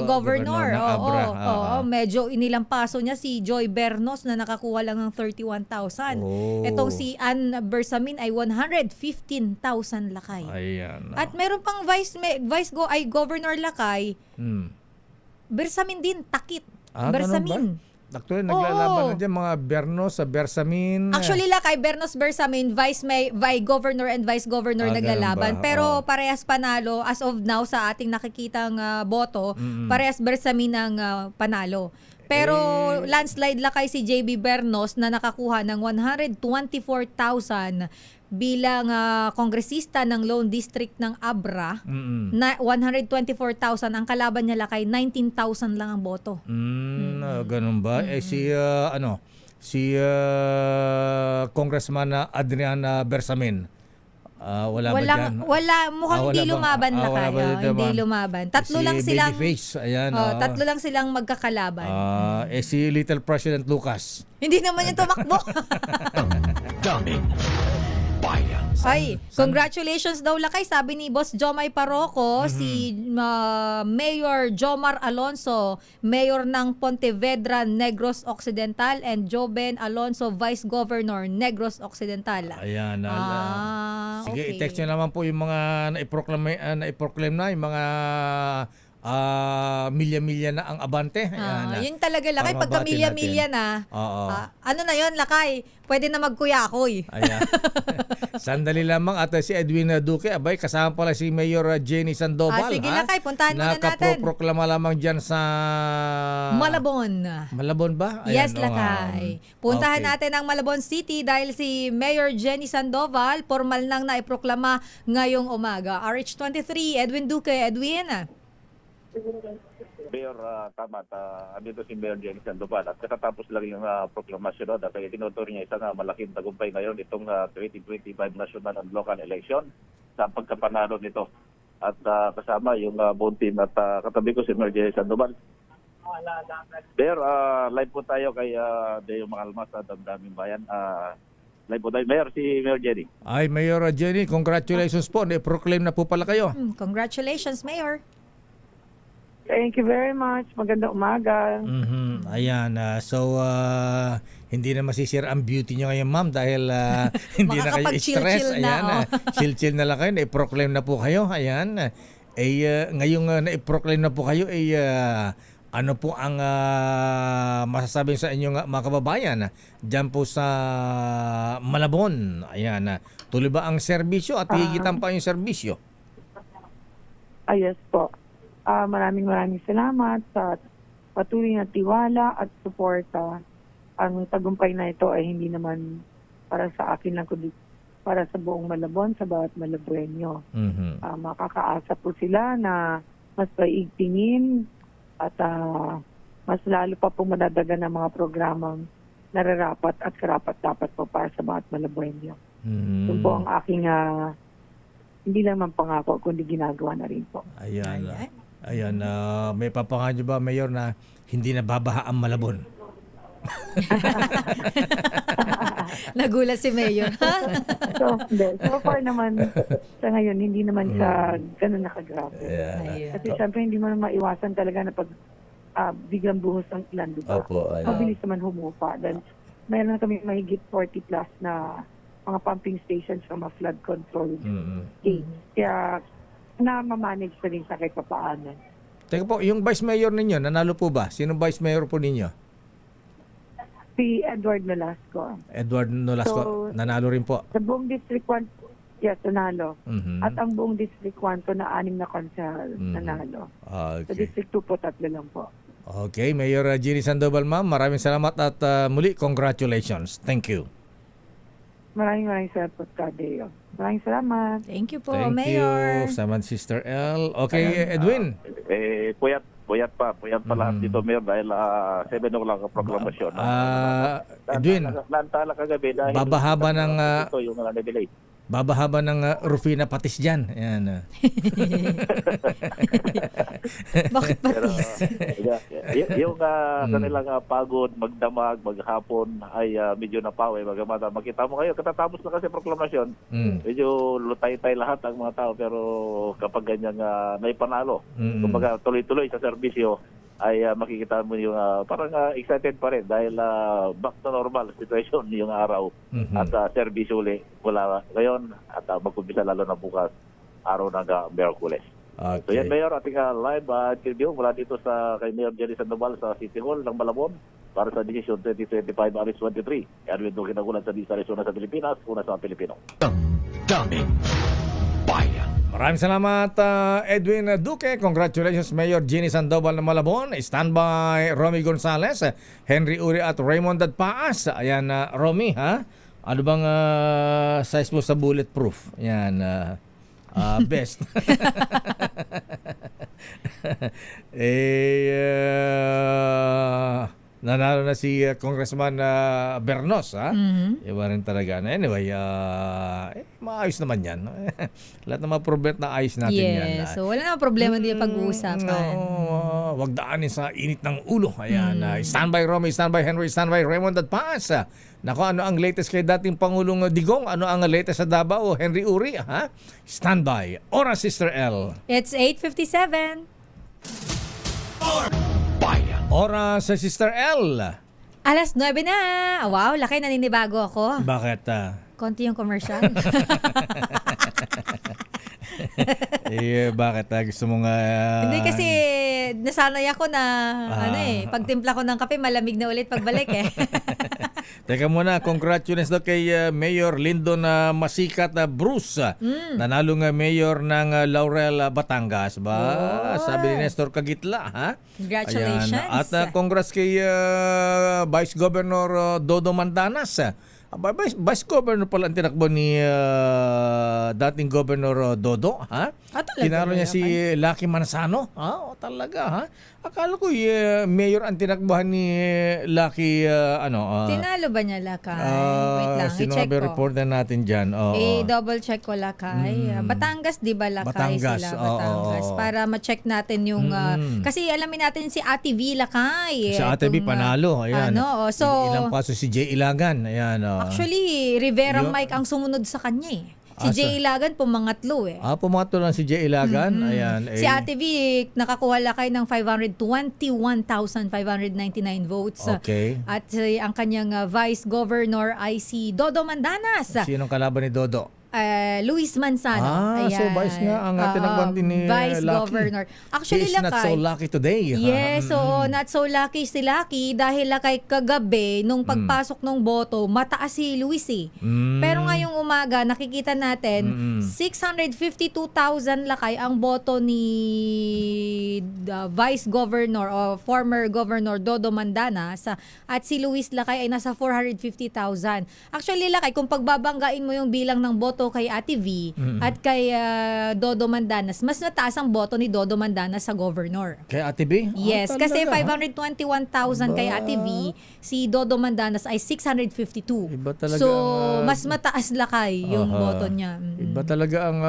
Governor. ng Abra. Medyo inilampaso niya si Joy Bernos na nakakuha lang ng 31,000. Oh. Itong si Ann Bersamin ay 115,000 lakay. Ayan. At meron pang Governor lakay. Bersamin din, takit. Bersamin. Actually, naglalaban na dyan mga Bernos sa Bersamin. Actually, lakay Bernos Bersamin, Vice Governor and Vice Governor naglalaban. Pero parehas panalo as of now sa ating nakikitang boto, parehas Bersamin ang panalo. Pero landslide lakay si JB Bernos na nakakuha ng 124,000 bilang kongresista ng Lone District ng Abra. Na 124,000 ang kalaban niya lakay 19,000 lang ang boto. Ganun ba? Si Congressman Adrian Bersamin. Wala ba dyan? Mukhang hindi lumaban lakay. Hindi lumaban. Tatlo lang silang Babyface. Ayan. tatlo lang silang magkakalaban. Si Little President Lucas. Hindi naman yung tumakbo. Daming bayan. Ay, congratulations daw lakay, sabi ni Boss Jomay Paroco, si Mayor Jomar Alonso, Mayor ng Pontevedra, Negros Occidental, and Joben Alonso, Vice Governor, Negros Occidental. Ayan. Sige, okay. i-text nyo naman po yung mga na-proclaim na, yung mga milya-milya na ang abante. Yun talaga lakay, pagka milya-milya na, ano na yun lakay, pwede na magkuyakoy. Ayan. Sandali lamang at si Edwin Duque, abay, kasama pala si Mayor Jenny Sandoval. Sige lakay, puntahan muna natin. Nakaproklama lamang dyan sa Malabon. Malabon ba? Ayan, Yes, lakay. Puntahan natin ang Malabon City dahil si Mayor Jenny Sandoval formal nang naiproklama ngayong umaga. RH23, Edwin Duque. Edwin. Mayor, tama. Andito si Mayor Jenny Sandoval. At katatapos lang yung proklamasyon at tinutur niya isang malaking tagumpay ngayon itong 2025 national and local election sa pagkapanalo nito. At kasama yung buong team at katabi ko si Mayor Jenny Sandoval. Mayor, live po tayo kay Deo Macalma sa Damdaming Bayan. Live po tayo. Mayor, si Mayor Jenny. Ay, Mayor Jenny, congratulations po. Na-proclaim na po pala kayo. Congratulations, Mayor. Thank you very much. Magandang umaga. Ayan. Hindi na masisira ang beauty nyo ngayon, ma'am, dahil hindi na kayo stress. Ayan. Chill-chill na lang kayo. Na-proclaim na po kayo. Ayan. Ngayong na-proclaim na po kayo, Ano po ang masasabi sa inyong mga kababayan dyan po sa Malabon? Ayan, tuloy ba ang serbisyo at higitan pa yung serbisyo? Yes po. Maraming salamat sa patuloy na tiwala at suporta. Ang tagumpay na ito ay hindi naman para sa akin lang, kundi para sa buong Malabon, sa bawat Malabueño. Makakaasa po sila na mas paigtingin at mas lalo pa po madadagan ng mga programang nararapat at karapat-dapat po para sa bawat Malabueño. Ito po ang aking hindi lang man pangako, kundi ginagawa na rin po. Ayan. Ayan, may papangalan ba, Mayor, na hindi na babaha ang Malabon? Nagulat si Mayor. So far naman, sa ngayon, hindi naman siya ganun nakagrabe. Yeah. Kasi syempre, hindi mo na maiwasan talaga na pag biglang buhos ng ilan, diba? Opo, Mabilis naman humupa. Then, mayroon na kami mahigit 40 plus na mga pumping stations from a flood control gate. Kaya, na-manage na rin sa kahit papaano. Teka po, yung Vice Mayor ninyo, nanalo po ba? Sinong Vice Mayor po ninyo? Si Edward Nolasco. Edward Nolasco, So, nanalo rin po. Sa buong District 1, yes, nanalo. At ang buong District 1 po na 6 na konsehal, nanalo. Sa Okay. District 2 po, 3 lang po. Okay, Mayor Jenny Sandoval, ma'am, maraming salamat at muli, congratulations. Thank you. Maraming salamat po, Kadeo. Maraming salamat. Thank you po, Thank Mayor. you, Saman Sister L. Okay, Edwin. Puyat pa lahat dito, Mayor, dahil 7 o'clock ang proklamasyon. Edwin, Naantala kagabi dahil babahaba ng ito yung na-delay. babahaba ng Rufina Patis dyan. Ayan. Bakit patis? Yung kanilang pagod, magdamag, maghapon ay medyo napawi. Bagamat makita mo kayo, katatapos na kasi proklamasyon, medyo lutay-tay lahat ang mga tao, pero kapag ganyan may panalo, kumbaga tuloy-tuloy sa serbisyo, ay makikita mo yung parang excited pa rin dahil back to normal situation yung araw at serbisyo uli mula ngayon at mag-umpisa lalo na bukas, araw ng Miyerkules. Okay. So yan, Mayor, ating live interview mula dito sa kay Mayor Jenny Sandoval sa City Hall ng Malabon para sa Decision 2025 Aris 23. Yan yung kinagulan sa Arizona sa Pilipinas, una sa Pilipino. Daming bayan. Maraming salamat, Edwin Duque. Congratulations, Mayor Jenny Sandoval ng Malabon. Standby Romy Gonzales, Henry Uri at Raymond Dadpaas. Ayan, Romy, ha? Ano bang size mo sa bulletproof? Ayan, best. Nanalo na si Congressman Bernos, ha? Iba rin talaga. Anyway, maayos naman yan. Lahat ng mga problema na ayos natin yan. Yes, so wala namang problema din pag-uusapan. Wag daanin sa init ng ulo. Ayan, standby Romy, standby Henry, standby Raymond at Paas. Nako, ano ang latest kay dating Pangulong Digong? Ano ang latest sa Davao? Henry Uri, ha? Standby. Oras, Sister L. It's 8:57. Oras sa Sister L. Alas 9 na. Wow, laki, naninibago ako. Bakit? Konti yung commercial. Bakit? Gusto mong... Hindi kasi nasanay ako na pagtimpla ko ng kape, malamig na ulit pagbalik eh. Teka muna, congratulations daw kay Mayor Lyndon Masikat Bruce. Nanalo nga Mayor ng Laurel, Batangas. Sabi ni Nestor Kagitla, ha? Congratulations. Ayan. At congrats kay Vice Governor Dodo Mandanas. Vice Governor pala ang tinakbo ni dating Governor Dodo, ha? Tinalo niya si Lucky Manzano. Talaga, ha? Akala ko mayor ang tinakbuhan ni Lucky, Tinalo ba niya, Lakay? Wait lang, sino i-check ba ko. report na natin dyan? Double check ko, Lakay. Batangas, di ba, Lakay? Batangas, Sila, Batangas. Para ma-check natin yung... kasi alamin natin si Ate V, Lakay. Si Ate V, panalo. Ayan. So, ilang paso si Jay Ilagan. Ayan. Actually, Rivera Mike ang sumunod sa kanya eh. Si Jay Ilagan pumangatlo eh. Pumangatlo lang si Jay Ilagan. Ayan. Si Ate V, nakakuha Lakay ng 521,599 votes. Okay. At ang kanyang Vice Governor ay si Dodo Mandanas. Sinong kalaban ni Dodo? Luis Manzano. So vice nga ang tinagban din ni Vice Lucky. Governor. Actually, He's not so lucky today. Yes, so not so lucky si Lucky dahil Lakay kagabi nung pagpasok ng boto, mataas si Luis eh. Pero ngayong umaga, nakikita natin 652,000 Lakay ang boto ni Vice Governor o former Governor Dodo Mandanas at si Luis Lakay ay nasa 450,000. Actually, Lakay, kung pagbabanggain mo yung bilang ng boto kay Ate V at kay Dodo Mandanas, mas mataas ang boto ni Dodo Mandanas sa Governor. Kay Ate B? Yes, talaga, kasi ha? 521,000 kay Ate V, si Dodo Mandanas ay 652. Iba talaga So, ang, mas mataas Lakay yung boto niya. Iba talaga ang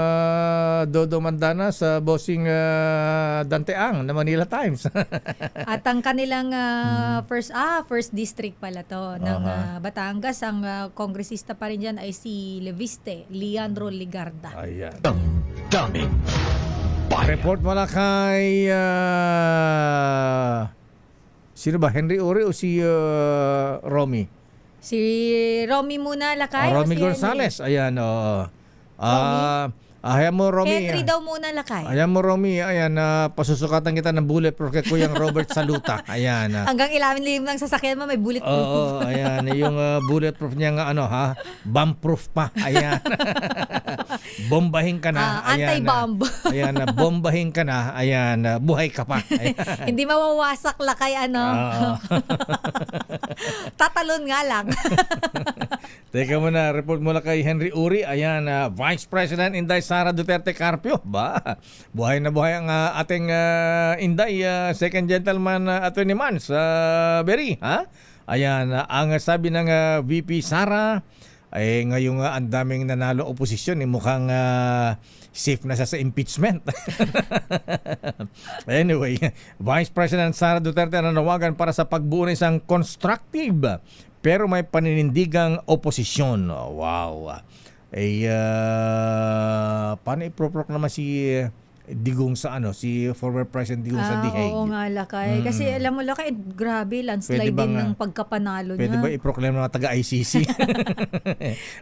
Dodo Mandanas sa bossing Dante Ang na Manila Times. At ang kanilang first district pala to ng Batangas, ang kongresista pa rin dyan ay si Leviste, Leandro Ligarda. Ayan. Daming bayan. Report mula kay sino ba? Henry Uri o si Romy? Si Romy muna, Lakay? Romy o si Gonzales. Ayan, ayan mo, Romy. Henry daw muna, Lakay. Ayan mo, Romy. Ayan, pasusukatan kita ng bulletproof kay Kuyang Robert Saluta. Ayan. Hanggang ilalim ng sasakyan mo, may bulletproof. Oo, ayan. Yung bulletproof niya nga, bomb-proof pa. Ayan. Bombahin ka na. Anti-bomb. Ayan, bombahin ka na. Ayan, buhay ka pa. Ayan. Hindi mawawasak, Lakay, tatalon nga lang. Teka muna, report mula kay Henry Uri. Ayan, Vice President Inday Sara Duterte Carpio. Buhay na buhay ang ating Inday, Second Gentleman Attorney Mans Berry. Ayan, ang sabi ng VP Sara, ay ngayong ang daming nanalo oposisyon, mukhang safe na siya sa impeachment. Anyway, Vice President Sara Duterte nanawagan para sa pagbuo ng isang constructive pero may paninindigang oposisyon. Wow. Paano iproproklama si Digong sa si former President Digong sa The Hague? Oo nga, Lakay. Kasi alam mo, Lakay, grabe, landslide din ng pagkapanalo pwede niya. ba i-proclaim ng taga-ICC?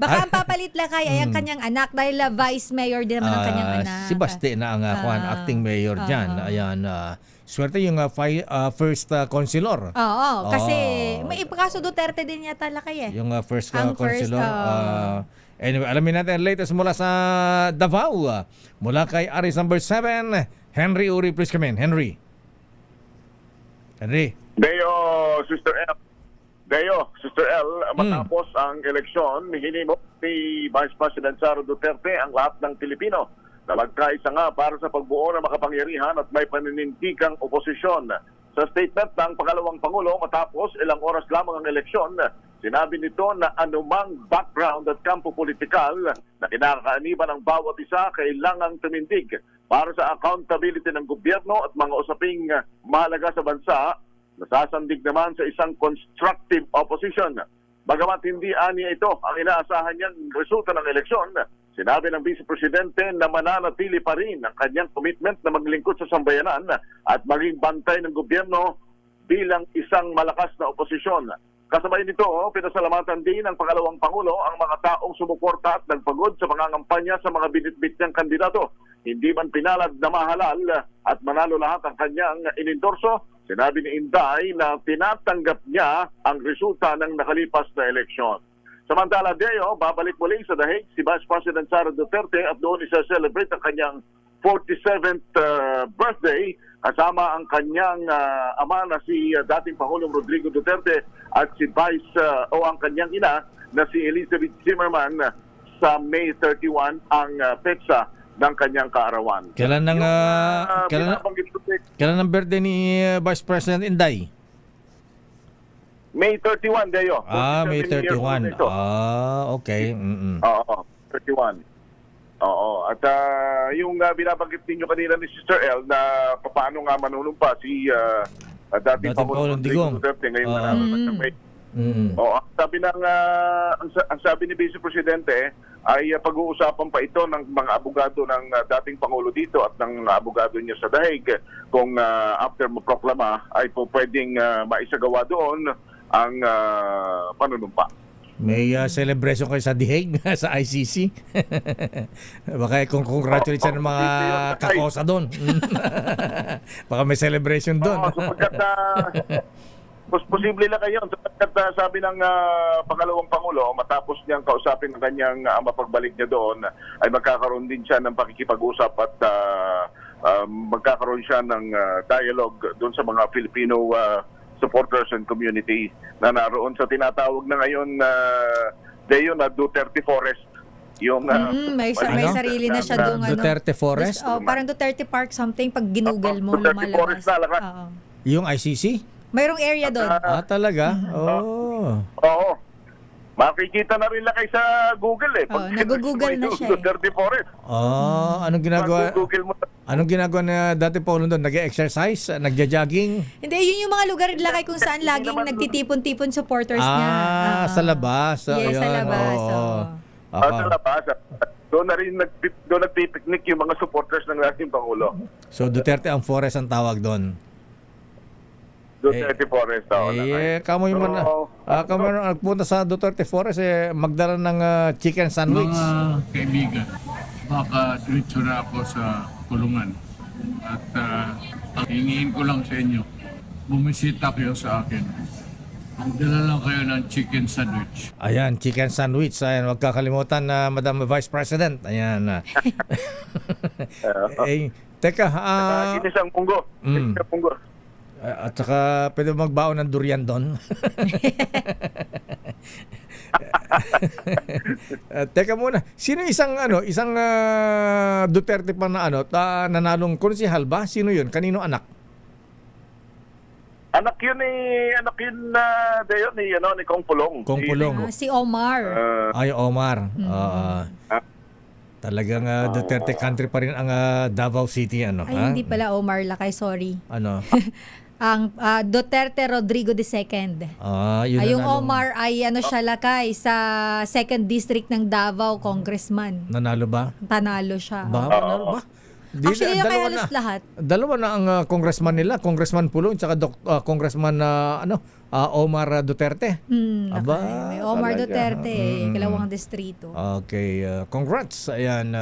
Baka ang papalit, Lakay, ay ang kanyang anak dahil Vice Mayor din naman ang kanyang anak. Si Baste na ang acting mayor dyan. Ayan, swerte yung first consular. Oo, kasi may kaso Duterte din yata, Lakay Yung first ang consular. first, Anyway, alamin natin ang latest mula sa Davao. Mula kay Aris number 7, Henry Uri, please come in. Henry. Deo, Sister L, matapos ang eleksyon, hinimok ni Vice President Sara Duterte ang lahat ng Pilipino na magkaisa nga para sa pagbuo ng makapangyarihan at may paninindigang oposisyon. Sa statement ng pangalawang Pangulo matapos ilang oras lamang ang eleksyon, sinabi nito na anumang background at kampo politikal na kinakaaniban ng bawat isa kailangang tumindig para sa accountability ng gobyerno at mga usaping mahalaga sa bansa, nasasandig naman sa isang constructive opposition. Bagamat hindi aniya ito ang inaasahan niyang resulta ng eleksyon, sinabi ng Vice Presidente na mananatili pa rin ang kanyang commitment na maglingkod sa sambayanan at maging bantay ng gobyerno bilang isang malakas na oposisyon. Kasabay nito, pinasalamatan din ng pangalawang Pangulo ang mga taong sumuporta at nagpagod sa pangangampanya sa mga binitbit niyang kandidato. Hindi man pinalad na mahalal at manalo lahat ang kanyang inendorso, sinabi ni Inday na tinatanggap niya ang resulta ng nakalipas na eleksyon. Samantala, Deo, babalik muli sa The Hague si Vice President Sara Duterte at doon isa-celebrate ang kanyang 47th birthday kasama ang kanyang ama na si dating Pangulong Rodrigo Duterte at si ang kanyang ina na si Elizabeth Zimmerman sa May 31 ang petsa ng kanyang kaarawan. Kailan ang birthday ni Vice President Inday? May 31, Deo. May 31. Okay. Oo, 31. Oo. At yung binabanggit ninyo kanina ni Sister L na paano nga manunumpa si dating Pangulong Digong Duterte ngayon manalo ng May. Ang sabi ni Vice Presidente ay pag-uusapan pa ito ng mga abogado ng dating Pangulo dito at ng abogado niya sa The Hague kung after maproklama ay po pwedeng maisagawa doon ang panunumpa. May celebration kayo sa The Hague, sa ICC. Baka congratulate sa mga kakosa doon. Baka may celebration doon. Sapagkat posible lang kayo. Sapagkat sabi ng pangalawang Pangulo, matapos niyang kausapin ng kanyang mapagbalik niya doon, ay magkakaroon din siya ng pakikipag-usap at magkakaroon siya ng dialogue doon sa mga Filipino supporters and community na naroon sa tinatawag na ngayon na Duterte Forest. Yung may sarili na siya doon. Duterte Forest? Parang Duterte Park something. Pag ginugol mo, Duterte Forest lumalabas. na Yung ICC? Mayroong area doon. Talaga? Oo. Makikita na rin lang kayo sa Google nag-Google na siya. Duterte Forest. Anong ginagawa? Google mo. Anong ginagawa na dati Paulo doon? Nag-exercise? Nagja-jogging? Hindi, yun yung mga lugar lakay kung saan laging nagtitipon-tipon supporters niya. Sa labas. Yes, sa labas. Sa labas. Doon na rin nagpipiknik yung mga supporters ng ating Pangulo. So Duterte ang Forest ang tawag doon. Duterte Forest. Kamoy man nagpunta sa Duterte Forest, magdala ng chicken sandwich. Mga kaibigan, baka diretso na ako sa kulungan. At hingiin ko lang sa inyo, bumisita kayo sa akin. Magdala lang kayo ng chicken sandwich. Ayan, chicken sandwich. Ayan, huwag kakalimutan na Madam Vice President. Ayan. Teka. Ginisang munggo. At saka pwede magbaon ng durian doon. Teka muna. Sino isang Duterte pa na nanalong konsehal ba? Sino 'yun? Kanino anak? Anak yun ni Kong Pulong. Kong Pulong. Si Omar. Ay, Omar. Talagang Duterte country pa rin ang Davao City. Hindi pala Omar Lakay, sorry. Ang Duterte Rodrigo II. Yung Omar ay siya Lakay sa 2nd District ng Davao, congressman. Nanalo ba? Panalo siya. Nanalo ba? Actually, halos lahat. Dalawa na ang congressman nila, Congressman Pulong at Congressman Omar Duterte. May Omar Duterte, kalawang distrito. Okay, congrats. Ayan.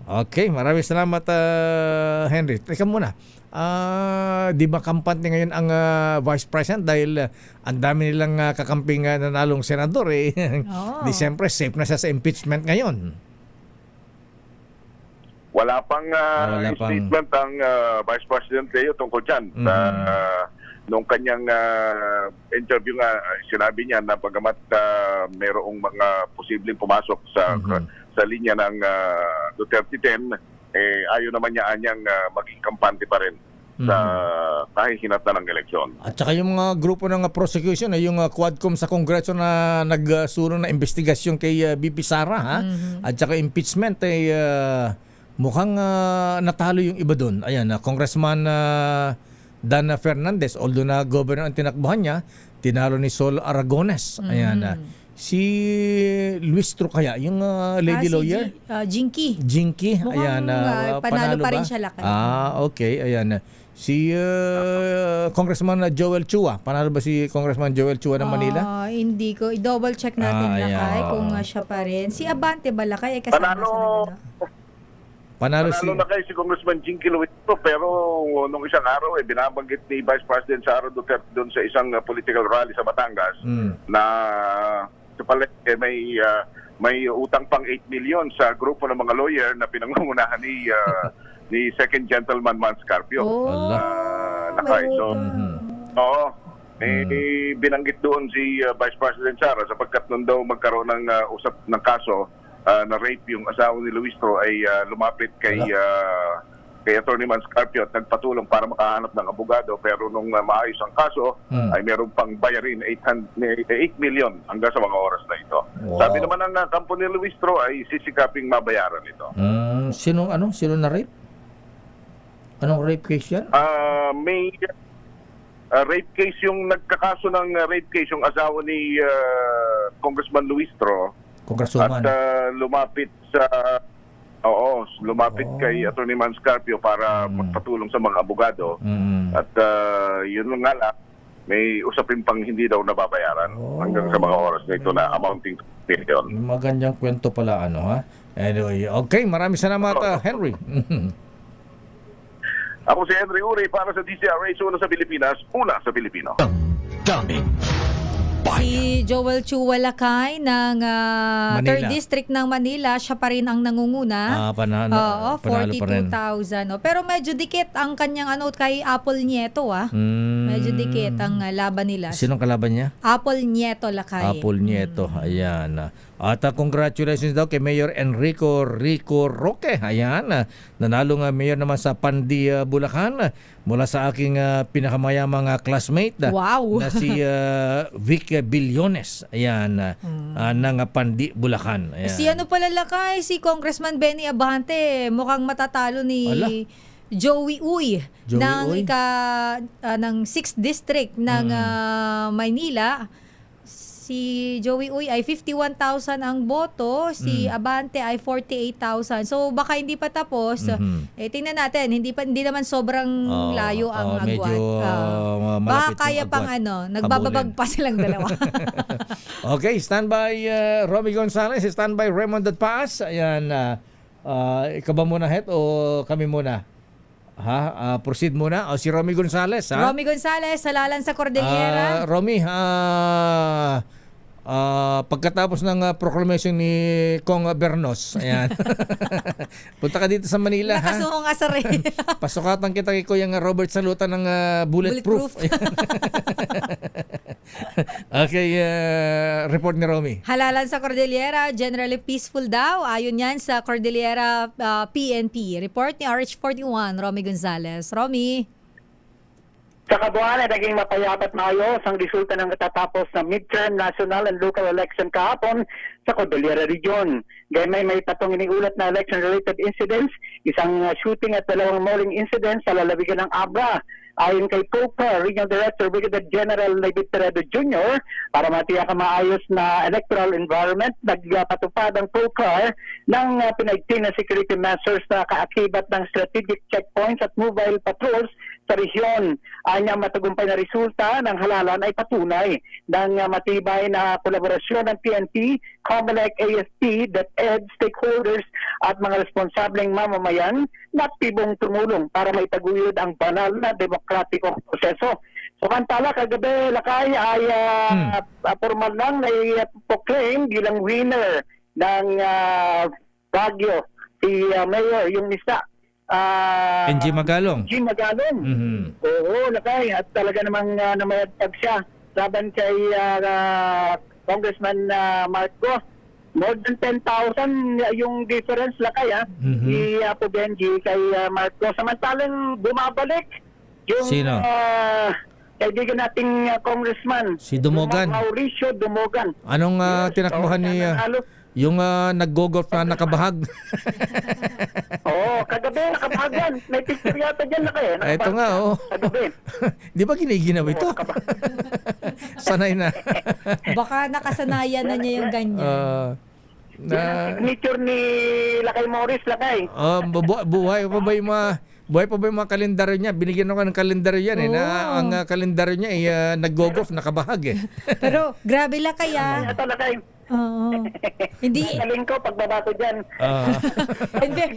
Okay, maraming salamat Henry. Teka muna. Di ba kampante ngayon ang Vice President dahil ang dami nilang kakamping nanalong senador Di siyempre safe na siya sa impeachment ngayon. Wala pang statement ang Vice President Leo tungkol dyan. Nung kanyang interview nga, sinabi niya na bagamat mayroong mga posibleng pumasok sa linya ng Duterte 10, ayaw naman niya anyang maging kampante pa rin sa kahihinatnan ng eleksyon. At saka yung mga grupo ng prosecution, yung Quadcom sa Kongreso na nagsulong na investigasyon kay BP Sara, at saka impeachment, mukhang natalo yung iba doon. Ayan, Congressman Dana Fernandez, although na governor ang tinakbuhan niya, tinalo ni Sol Aragones. Ayan, si Luis Trocaya, yung lady lawyer. Jinky. Ayan, panalo pa rin siya Lakay. Okay, ayan. Si Congressman Joel Chua, panalo ba si Congressman Joel Chua ng Manila? Hindi ko, i-double check natin Lakay kung siya pa rin. Si Abante ba Lakay? Panalo na kayo si Congressman Jinky Luito, pero nung isang araw binabanggit ni Vice President Sara Duterte doon sa isang political rally sa Batangas na sa palengke may utang pang 8 million sa grupo ng mga lawyer na pinangungunahan ni Second Gentleman Mans Carpio. Binanggit doon si Vice President Sara sapagkat nung daw magkaroon ng usap ng kaso na rape yung asawa ni Luistro ay lumapit kay Attorney Mans Carpio at nagpatulong para makahanap ng abogado, pero nung maayos ang kaso ay meron pang bayarin 8 million hanggang sa mga oras na ito. Sabi naman ng kampo ni Luistro ay sisikaping mabayaran ito. Sino na rape? Anong rape case yan? May rape case yung nagkakaso ng rape case yung asawa ni Congressman Luistro. Congresswoman. At lumapit kay Attorney Mans Carpio para magpatulong sa mga abogado. At yun nga lang, may usapin pang hindi daw nababayaran hanggang sa mga oras na ito na amounting to million. Magandang kwento pala ha. Anyway, okay, maraming salamat Henry. Ako si Henry Uri para sa DCRH, una sa Pilipinas, una sa Pilipino. Daming Si Joel Chuwalakay ng Manila. 3rd District ng Manila, siya pa rin ang nangunguna. Oo, panalo pa rin. 42,000. Pero medyo dikit ang kanyang kay Apple Nieto Medyo dikit ang laban nila. Sinong kalaban niya? Apple Nieto Lakay. Apple Nieto. Ayan. At congratulations daw kay Mayor Enrico Roque. Ayan. Nanalo nga mayor naman sa Pandi, Bulacan. Mula sa aking pinakamayamang classmate Wow. na si Vic Billones. Ayan. Ng Pandi, Bulacan. Ayan. Si pala Lakay, si Congressman Benny Abante, mukhang matatalo ni Ala. Joey Uy Joey ng Uy? ng 6th District ng Maynila. Si Joey Uy ay 51,000 ang boto, si Abante ay 48,000. So baka hindi pa tapos. Tingnan natin, hindi naman sobrang layo ang agwat. Medyo malapit Baka yung kaya pang agwat. nagbababag pa silang dalawa. Okay, standby Romy Gonzales, standby Raymond Paas. Ayan, ikaw ba muna head o kami muna? Proceed muna. O si Romy Gonzales, ha? Romy Gonzales, salalan sa Cordillera. Romy, pagkatapos ng proclamation ni Kong Bernos, ayan. Punta ka dito sa Manila, ha? Nakasuhong asar eh. Pasukatan kita kay Kuya Robert Salutan ng bulletproof. Okay, report ni Romy. Halalan sa Cordillera, generally peaceful daw. Ayon yan sa Cordillera PNP. Report ni RH41, Romy Gonzales. Romy. Sa Kabuuan ay naging mapayapat maayos ang resulta ng katatapos na midterm, national and local election kahapon sa Cordillera Region. Gayun may patong iniulat na election-related incidents, isang shooting at 2 mauling incidents sa lalawigan ng Abra. Ayon kay COPA Regional Director Brigadier General David Teredo Jr., para matiyak ang maayos na electoral environment, nagpatupad ang COPA ng pinaigting na security measures na kaakibat ng strategic checkpoints at mobile patrols sa rehiyon. Anya matagumpay na resulta ng halalan ay patunay ng matibay na kolaborasyon ng PNP, COMELEC, AFP, DepEd, stakeholders at mga responsableng mamamayan na aktibong tumulong para maitaguyod ang banal na demokratikong proseso. So kantala kagabi Lakay ay formal lang na i-proclaim bilang winner ng Baguio si Mayor yung isa NG Magalong. NG Magalong. Oo, Lakay. At talaga namang namayagpag siya laban kay Congressman Marco. More than 10,000 yung difference, Lakay, ni Apo Benji kay Marco. Samantalang bumabalik yung Sino? kaibigan nating congressman. Si Dumogan. Mauricio Dumogan. Anong tinakbuhan ni yung nag-go-golf na nakabahag? Oo, kagabi nakabahag yan. May picture yata dyan, Lakay. Ito nga, Kagabi. Di ba giniginaw ito? Sanay na. Baka nakasanayan na niya yung ganyan. Signature ni Lakay Morris, Lakay. Buhay pa ba yung mga kalendaryo niya? Binigyan ako ng kalendaryo yan na ang kalendaryo niya ay nag-go-golf, nakabahag eh. Pero grabe Lakay Ito, Lakay. Oo. Hindi. Galing ko pagbabato dyan.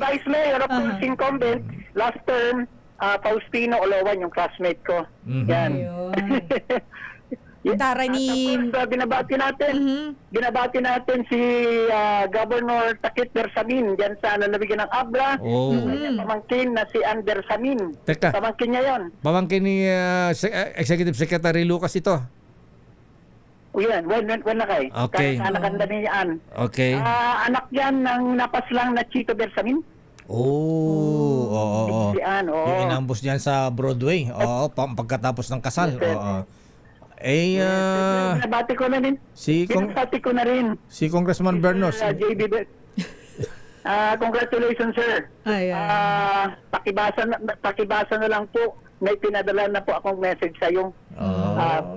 Vice Mayor of Course Incumbent, last term, Faustino Olowan, yung classmate ko. Yan. Tara ni... Tapos, binabati natin si Governor Takit Bersamin dyan sa lalawigan ng Abra. Pamangkin na si Ander Samin. Teka. Pamangkin niya yon. Pamangkin ni Executive Secretary Lucas ito. Yan, when Lakay. Okay. Anak niyan. Okay. Anak yan ng napaslang na Chito Bersamin. Oo. Yan, oo. Yung inambos niyan sa Broadway. Oo, pagkatapos ng kasal. Oo. Binabati ko na rin. Binabati ko na rin. Si Congressman Bernos. JB congratulations, sir. Pakibasa na lang po. May pinadala na po akong message sa iyo.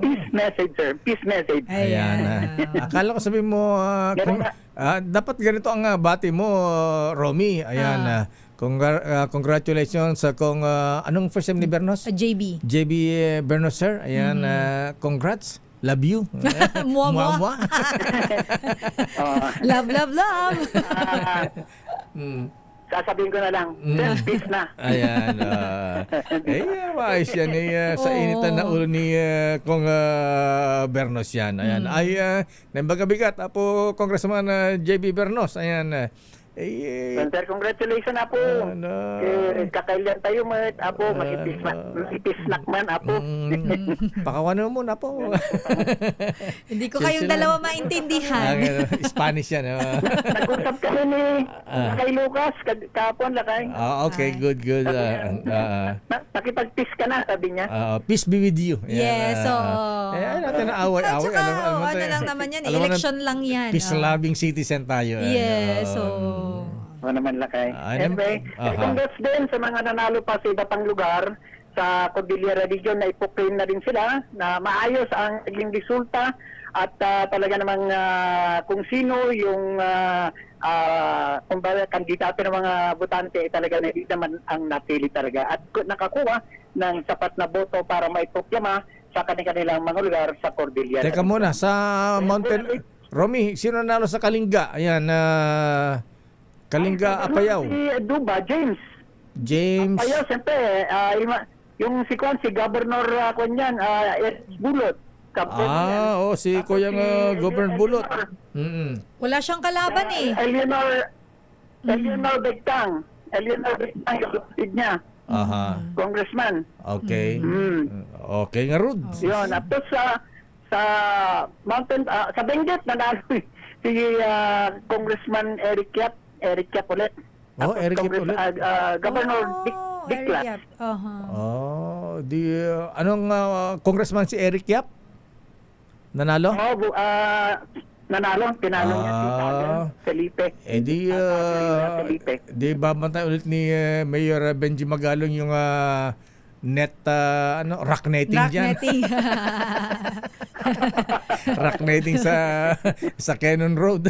Peace message, sir. Peace message. Ayan. Akala ko sabihin mo, dapat ganito ang bati mo, Romy. Ayan. Congratulations sa anong first name ni Bernos? JB. JB Bernos, sir. Ayan, congrats. Love you. Mua, mua. Mua. Love, love, love. Sasabihin ko na lang, peace na. Ayan. Maayos yan. Sa initan na ulo ni Kong Bernos yan. Ayan. Nambagabigat. Apo Congressman JB Bernos. Ayan. Sir, congratulations, Apo. Kakailan tayo, Apo. Makipisnak man, Apo. Pakawanan mo na po. Hindi ko kayong dalawa maintindihan. Spanish yan. Nag-usap kami ni kay Lucas, kapon lakay. Okay, good. Nakipag-peace ka na, sabi niya. Peace be with you. Yes, oo. Natin na away-away. Ano lang naman yan, election lang yan. Peace-loving citizen tayo. Yes, oo. Naman lakay. Anyway, congrats din sa mga nanalo pa sa iba pang lugar sa Cordillera Region na ipoklaim na din sila na maayos ang naging resulta at talaga namang kung sino yung kumbaga kandidato ng mga botante talaga na hindi naman ang napili talaga at nakakuha ng sapat na boto para maiproklama sa kanilang mga lugar sa Cordillera. Teka muna, sa Mountain... Romy, sino nanalo sa Kalinga? Ayan, Kalinga Apayao. Si Duba, James. Apayao, siyempre, yung si Governor Kunyan, Bulot. Si Kuyang Governor Bulot. Wala siyang kalaban eh. Eleanor Begtang. Eleanor Begtang yung kapatid niya. Congressman. Okay. Okay nga, Rod. Yun. At sa Mountain, sa Benguet, nanalo si Congressman Eric Yap ulit. Eric Yap ulit. Governor Dick Clas. Anong congressman si Eric Yap? Nanalo? Nanalo. Tinalo niya si Felipe. Di babantay ulit ni Mayor Benji Magalong yung rock netting dyan. Rock netting sa Cannon Road.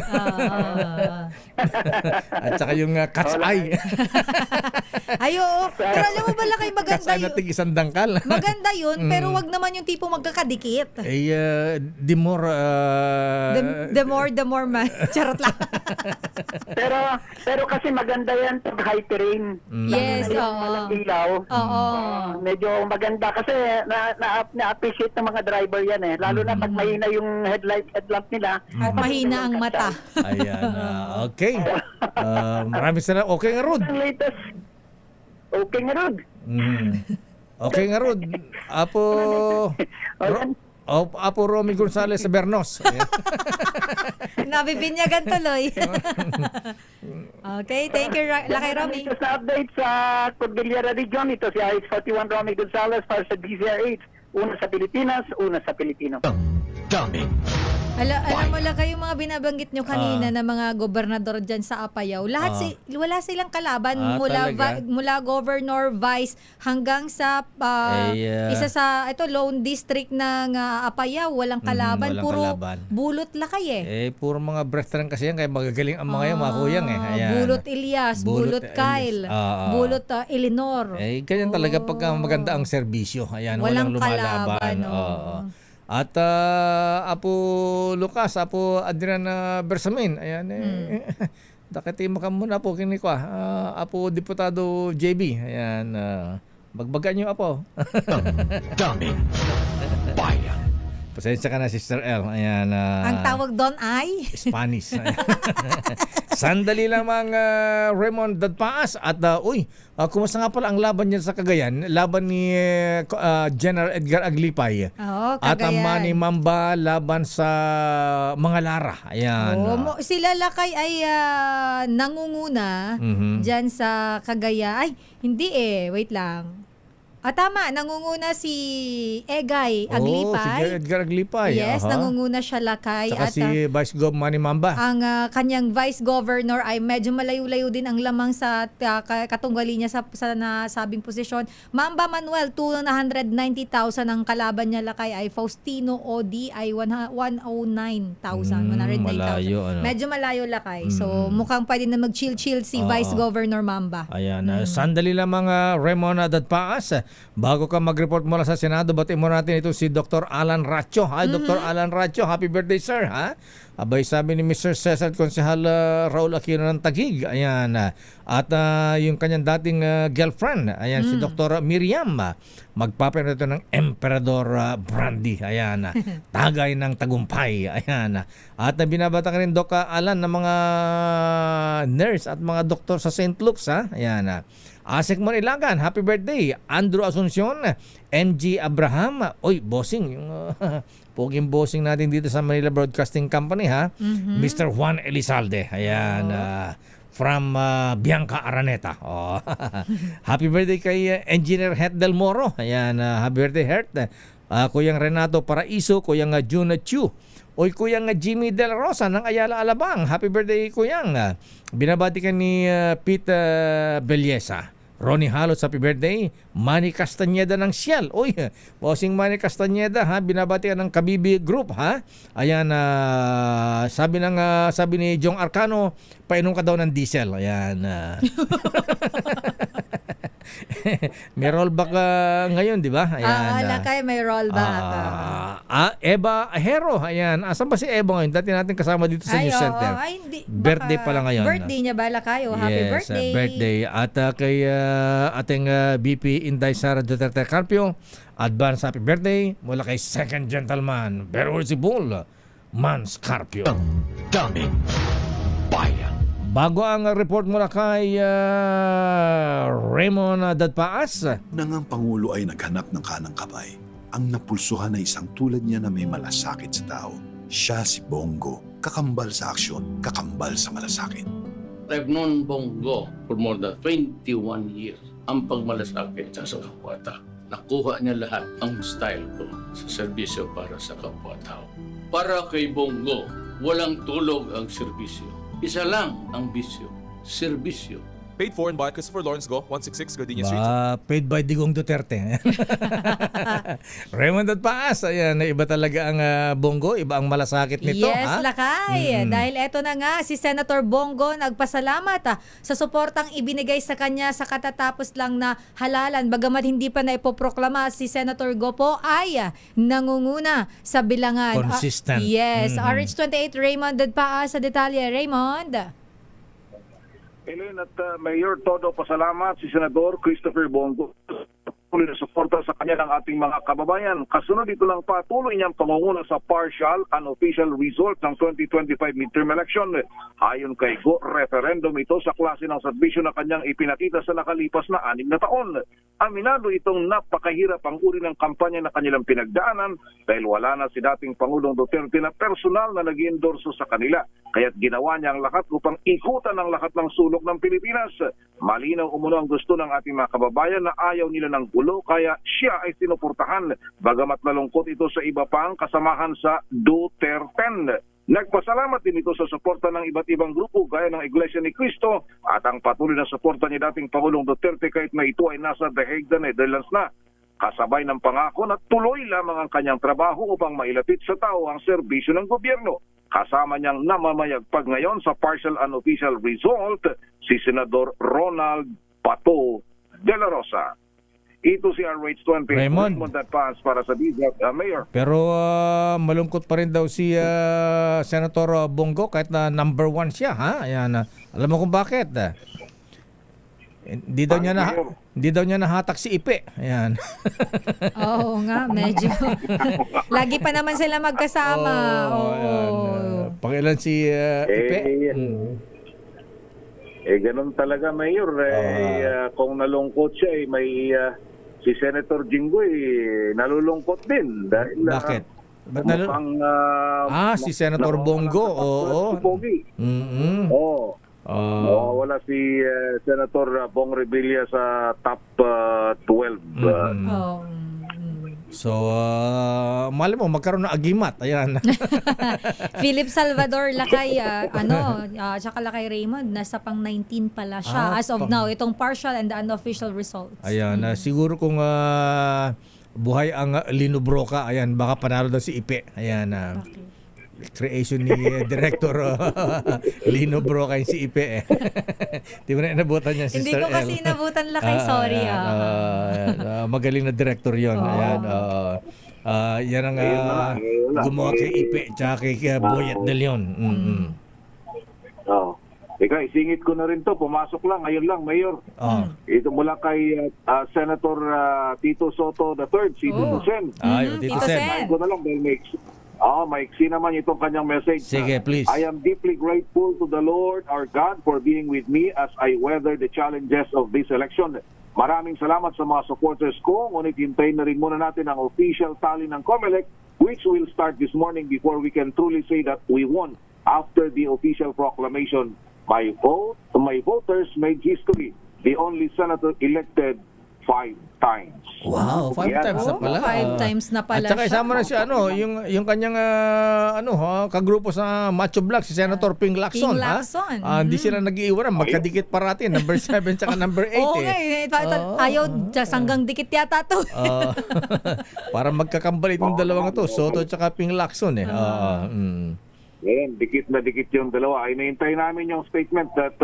At saka yung cat's eye. Pero alam mo ba lakay maganda yun? Nating isang dangkal. Maganda yun, pero wag naman yung tipo magkakadikit. The more charot lang. pero kasi maganda yan pag high terrain. Yes, ilaw. Medyo maganda kasi na-appreciate ng mga driver yan eh. Lalo na pag mahina yung headlamp nila. At mahina ang mata. Ayan. Okay. Maraming salamat. Okay nga, Rod. Okay nga, Rod. Okay nga, Rod. Apo Romy Gonzales sa Bernos. Nabibinyagan tuloy. Okay, thank you, Lakay Romy. Ito sa update sa Cordillera Region, ito si IH41 Romy Gonzales para sa DZRH. Una sa Pilipinas, una sa Pilipino. Dami. Alam mo lang kayo mga binabanggit nyo kanina na mga gobernador dyan sa Apayao. Wala silang kalaban mula governor, vice hanggang sa isa sa lone district ng Apayao. Walang kalaban. Puro bulot lakay puro mga breath lang kasi yan. Kaya magagaling ang mga mga kuyang Ayan. Bulot Elias, bulot Kyle, bulot Eleanor. Ganyan talaga pagka maganda ang serbisyo. Ayan, walang lumalaban. At Apo Lucas, Apo Adrian Bersamin, ayan dakiti mo muna po kini ko Apo Deputado JB, ayan bagbagan niyo Apo. Dami. Bayan. Pasensya ka na, Sister L. Ayan, ang tawag doon ay? Spanish. Sandali lamang Raymond Dadpaas. At kumusta nga pala ang laban niya sa Cagayan? Laban ni General Edgar Aglipay. At ang Manny Mamba laban sa mga Lara. Ayan. Sila lakay ay nangunguna dyan sa Cagayan. Ay, hindi wait lang. Tama, nangunguna si Egay Aglipay. Si Edgar Aglipay. Yes, nangunguna siya, Lakay. Saka si Vice Gov Manny Mamba. Ang kanyang Vice Governor ay medyo malayo-layo din ang lamang sa katunggali niya sa nasabing posisyon. Mamba Manuel, 290,000 ang kalaban niya, Lakay, ay Faustino Odi ay 109,000. 109,000. Malayo, Medyo malayo, Lakay. So mukhang pwede na mag-chill-chill si Vice Governor Mamba. Ayan, sandali lang mga Raymond Dadpaas. Bago ka mag-report mula sa Senado, batiin mo natin ito si Dr. Alan Racho. Hi, Dr. Alan Racho. Happy birthday, sir. Ha? Abay, sabi ni Mr. Cesar Consehal Raul Aquino ng Taguig. Ayan. At yung kanyang dating girlfriend, ayan, si Dr. Miriam. Magpapanito ng Emperador Brandy. Ayan. Tagay ng tagumpay. Ayan. At binabata ka rin, Doc Alan, ng mga nurse at mga doktor sa St. Luke's. Ha? Ayan. Asik Manilagan, happy birthday. Andrew Asuncion, MG Abraham. Oy, bossing. Yung poging bossing natin dito sa Manila Broadcasting Company, ha? Mr. Juan Elizalde. Ayan. From Bianca Araneta. Oh. Happy birthday kay Engineer Het Del Moro. Ayan. Happy birthday, Het. Kuyang Renato Paraiso, Kuyang June Chu. Oy, Kuyang Jimmy Del Rosa ng Ayala Alabang. Happy birthday, Kuyang. Binabati ka ni Pete Belleza. Ronnie Halos, happy birthday. Manny Castañeda ng Sial. Oy, bossing Manny Castañeda, ha? Binabati ka ng Kabibi Group, ha? Ayan, sabi ni Jong Arcano, painom ka daw ng diesel. Ayan. May rollback ngayon, di ba? Ayan. Lakay, may rollback. Eva Ahero, ayan. Asan ba si Eva ngayon? Dati natin kasama dito sa News Center. Hindi. Birthday pala ngayon. Birthday niya ba, Lakay? Happy birthday. Birthday. At kay ating VP Inday Sara Duterte Carpio, advance happy birthday mula kay Second Gentleman, Venerable Mans Carpio. Daming bayan. Bago ang report mula kay Raymond Dadpaas. Nang ang Pangulo ay naghanap ng kanang kamay, ang napulsuhan ay isang tulad niya na may malasakit sa tao. Siya si Bongo, kakambal sa aksyon, kakambal sa malasakit. I've known Bongo for more than 21 years. Ang pagmalasakit sa kapwa-tao. Nakuha niya lahat ang style ko sa serbisyo para sa kapwa-tao. Para kay Bongo, walang tulog ang serbisyo. Isa lang ang bisyo, serbisyo. Paid for and by Christopher Lawrence Go, 166 Gardenia Street. Paid by Digong Duterte. Raymond Dadpaas, ayan, iba talaga ang Bongo, iba ang malasakit nito. Yes, Lakay. Dahil eto na nga, si Senator Bongo nagpasalamat sa suportang ibinigay sa kanya sa katatapos lang na halalan. Bagamat hindi pa na ipoproklama, si Senator Go po ay nangunguna sa bilangan. Consistent. Yes. RH28, Raymond Dadpaas sa detalye. Raymond. Ellen at Mayor, todo pasalamat si Senador Christopher Bongo patuloy na suporta sa kanya ng ating mga kababayan. Kasunod dito lang patuloy niyang pamunguna sa partial and official result ng 2025 midterm election. Ayon kay Go, referendum ito sa klase ng serbisyo na kanyang ipinakita sa nakalipas na 6 na taon. Aminado itong napakahirap ang uri ng kampanya na kanilang pinagdaanan dahil wala na si dating Pangulong Duterte na personal na nag-endorso sa kanila. Kaya't ginawa niya ang lahat upang ikutan ang lahat ng sulok ng Pilipinas. Malinaw umuno ang gusto ng ating mga kababayan na ayaw nila ng gulo, kaya siya ay sinuportahan. Bagamat malungkot ito sa iba pang kasamahan sa Duterte. Nagpasalamat din ito sa suporta ng iba't ibang grupo gaya ng Iglesia ni Cristo at ang patuloy na suporta ni dating Pangulong Duterte kahit na ito ay nasa The Hague, Netherlands na. Kasabay ng pangako na tuloy lamang ang kanyang trabaho upang mailapit sa tao ang serbisyo ng gobyerno. Kasama niyang namamayagpag ngayon sa partial and official result si Senador Ronald Pato de la Rosa. Ito si RH20 Raymond Dadpaas para sa DZAP, Mayor. Pero malungkot pa rin daw si Senator Bongo kahit na number 1 siya, ha? Ayan, alam mo kung bakit? Hindi daw niya nahatak si Ipe. Ayan. Oo nga, medyo. Lagi pa naman sila magkasama. Pangilan si Ipe? Ganun talaga, Mayor. Kung nalungkot siya, may si Senator Jinggoy nalulungkot din. Dahil, bakit? Si Senator Bongo. Oo. Oo. Wala si Senator Bong Revilla sa top 12. So, mali mo, magkaroon ng agimat. Ayan. Philip Salvador Lakay, tsaka Lakay Raymond, nasa pang 19 pala siya as of now. Itong partial and the unofficial results. Ayan, siguro kung buhay ang Lino Broca, ayan, baka panalo daw si Ipe. Ayan, creation ni Director Lino Broca yung si Ipe. Di mo na inabutan niya, Sister Hindi ko kasi L. inabutan Lakay, sorry. Magaling na director yon. Ayan, yan ang gumawa kay Ipe tsaka kay Boyet De Leon. Ika, isingit ko na rin to. Pumasok lang, ngayon lang, Mayor. Ito mula kay Senator Tito Soto III, si Tito Sen. Tito Sen. Ay ko na lang dahil maiksi naman itong kanyang message. Sige, please. I am deeply grateful to the Lord our God for being with me as I weather the challenges of this election. Maraming salamat sa mga supporters ko. Ngunit hintayin na rin muna natin ang official tally ng COMELEC, which will start this morning before we can truly say that we won after the official proclamation. My voters made history. The only senator elected 5 times. Wow, 5 times na pala. 5 times na pala. At saka isama na siya yung kanyang kagrupo sa Macho Black, si Senator Ping Lacson. Ping Lacson. Hindi sila nag-iiwanan, magkadikit parati, number 7 tsaka number 8. Oo nga, ayaw sanggang dikit yata to. Para magkakambalit yung dalawang ito, Soto tsaka Ping Lacson. Ngayon, dikit na dikit yung dalawa. Ay nahintay namin yung statement that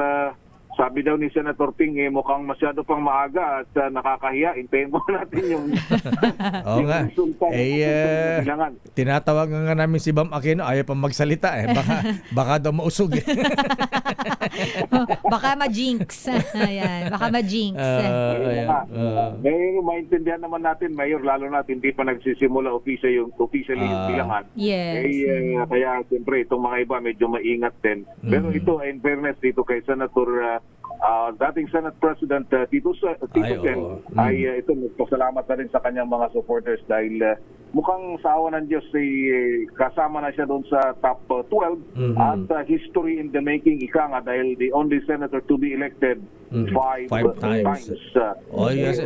sabi daw ni Senator Ping, mukhang masyado pang maaga at nakakahiya. Hintayin mo natin yung Oo nga. Tinatawag nga namin si Bam Aquino, ayaw pang magsalita. Baka daw mausog. Baka ma-jinx. Ayan, baka ma-jinx. Ngayon, maintindihan naman natin, Mayor, lalo na hindi pa nagsisimula officially yung bilangan. Yes. Kaya siyempre, itong mga iba medyo maingat din. Pero ito, in fairness, dito kay Senator dating Senate President Tito Sen ay ito nagpasalamat na rin sa kanyang mga supporters dahil mukhang sa awa ng Diyos kasama na siya doon sa top 12 at history in the making ika nga dahil the only senator to be elected 5 times. Yes.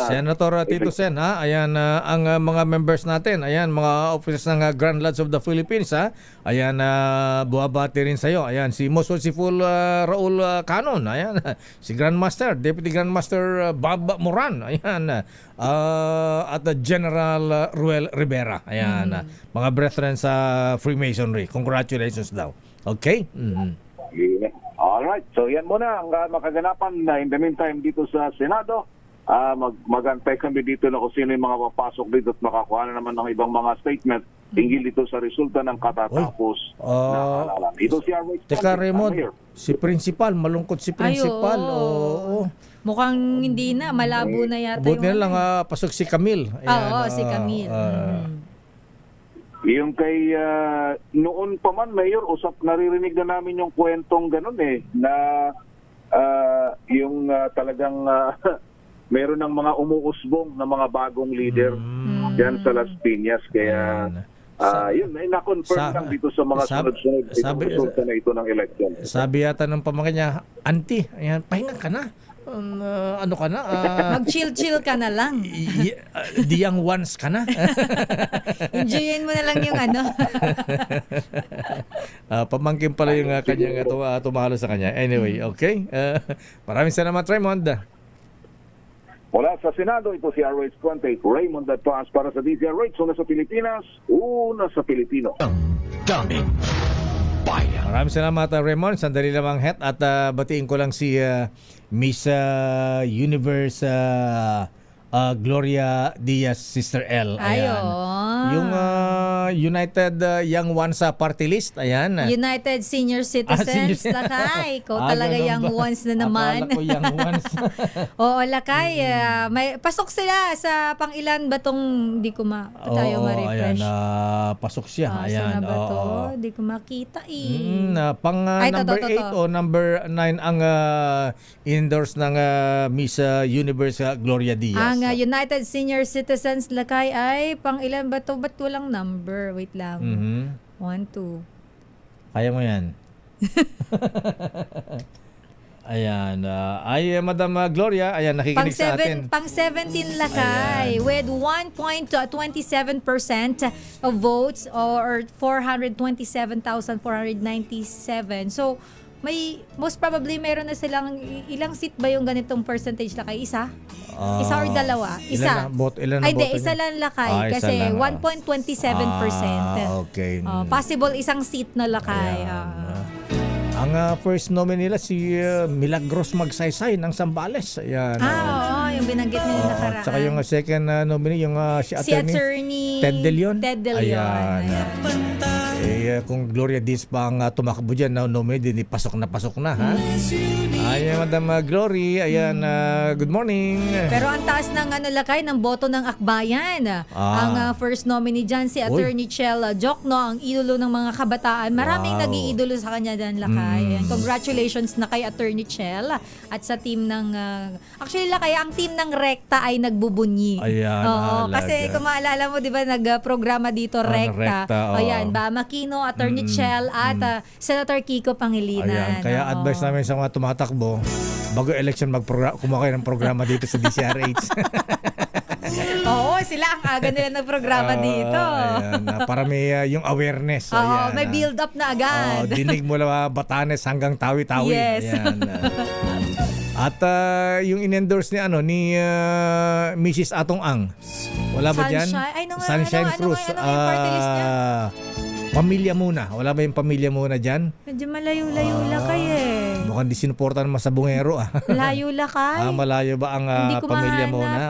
Senator Tito Sen, ayan ang mga members natin, ayan mga officers ng Grand Lodge of the Philippines, ayan buwabati rin sa iyo. Ayan si Most Merciful Raul Canon, ayan si Grandmaster, Deputy Grandmaster Bob Moran, ayan at General Ruel Rivera, ayan mga brethren sa Freemasonry. Congratulations daw. Okay? Alright, so yan muna ang makaganapan na in the meantime dito sa Senado. Mag-antay kami dito na kung sino yung mga papasok dito at makakuha na naman ng ibang mga statement hinggil dito sa resulta ng katatapos na halalan. Ito si Arway. Teka, Raymond, si Principal, malungkot si Principal. Mukhang hindi na, malabo na yata. Buti na lang pasok si Camille. Si Camille. Yung kay noon pa man, Mayor, naririnig na namin yung kwentong ganun na yung talagang meron ng mga umuusbong na mga bagong leader dyan sa Las Piñas. Kaya yun, na-confirm lang dito sa mga sunod-sunod itong resulta na ito ng election. Sabi yata ng pamangkin niya, Auntie, ayan, pahinga ka na. Ano ka na? Mag-chill-chill ka na lang. The young ones ka na. Enjoyin mo na lang yung pamangkin pala yung kanyang tumalo sa kanya. Anyway, okay. Maraming salamat, Raymond. Mula sa Senado, ito si R.H. Quante, Raymond Advance para sa DZRH. Una sa Pilipinas, una sa Pilipino. Daming bayan. Maraming salamat, Raymond. Sandali lamang het at batiin ko lang si Miss Universe Gloria Diaz, Sister L. Ayan. Yung United Young Ones Party List. Ayan. United Senior Citizens. Lakay. Ikaw talaga Young Ones na naman. Akala ko Young Ones. Oo, Lakay. May pasok sila sa pang-ilan ba tong hindi ko tayo ma-refresh. Ayan. Pasok siya. Ayan. Saan ba to? Hindi ko makita pang number 8 o number 9 ang endorse ng Miss Universe Gloria Diaz. Ang United Senior Citizens, Lakay, ay pang-ilan ba to? Ba't walang number? Wait lang. 1, 2. Kaya mo yan. Ayan. Madam Gloria, ayan, nakikinig sa atin. Pang 17 lakay with 1.27% of votes or 427,497. So, may most probably meron na silang ilang seat ba yung ganitong percentage lakay? Isa? Isa or dalawa? Isa. Ilan na Ay, hindi. boto Isa niya? lang lakay. Isa Kasi lang, 1.27%. Okay. Possible isang seat na lakay. Ang first nominee nila si Milagros Magsaysay ng Zambales. Ayan. Oo, yung binanggit niyo yung nakaraan. Tsaka yung second nominee, yung si attorney Ted De Leon. Ted De Leon. Kung Gloria Diaz pa ang tumakbo dyan na nominee, di pasok na, ha? Ayan, Madam Glory. Ayan, good morning. Pero ang taas ng lakay ng boto ng Akbayan. Ang first nominee dyan, si Attorney Chel Jokno, ang idolo ng mga kabataan. Maraming nag-iidolo sa kanya dyan, lakay. Ayan, congratulations na kay Attorney Chel at sa team ng... actually, lakay, ang team ng Rekta ay nagbubunyi. Ayan. Kasi kung maalala mo, di ba, nag-programa dito, Rekta. Ayan, Bama Aquino, Attorney Chel at Senator Kiko Pangilinan. Ayan, kaya advice namin sa mga tumatakbo, bago election kumuha kayo ng programa dito sa DCRH. Oo, sila ang aga nila ng programa dito. Ayan, para may yung awareness. Oo, may build up na agad. Dinig mula Batanes hanggang Tawi-Tawi. Yes. Ayan. At yung in-endorse ni Mrs. Atong Ang. Wala ba dyan? Sunshine Cruz. Ano yung party list niya? Pamilya muna. Wala ba yung pamilya muna dyan? Medyo malayo-layo lakay Mukhang di sinuportan naman sa bungero. Layo lakay. Malayo ba ang pamilya muna?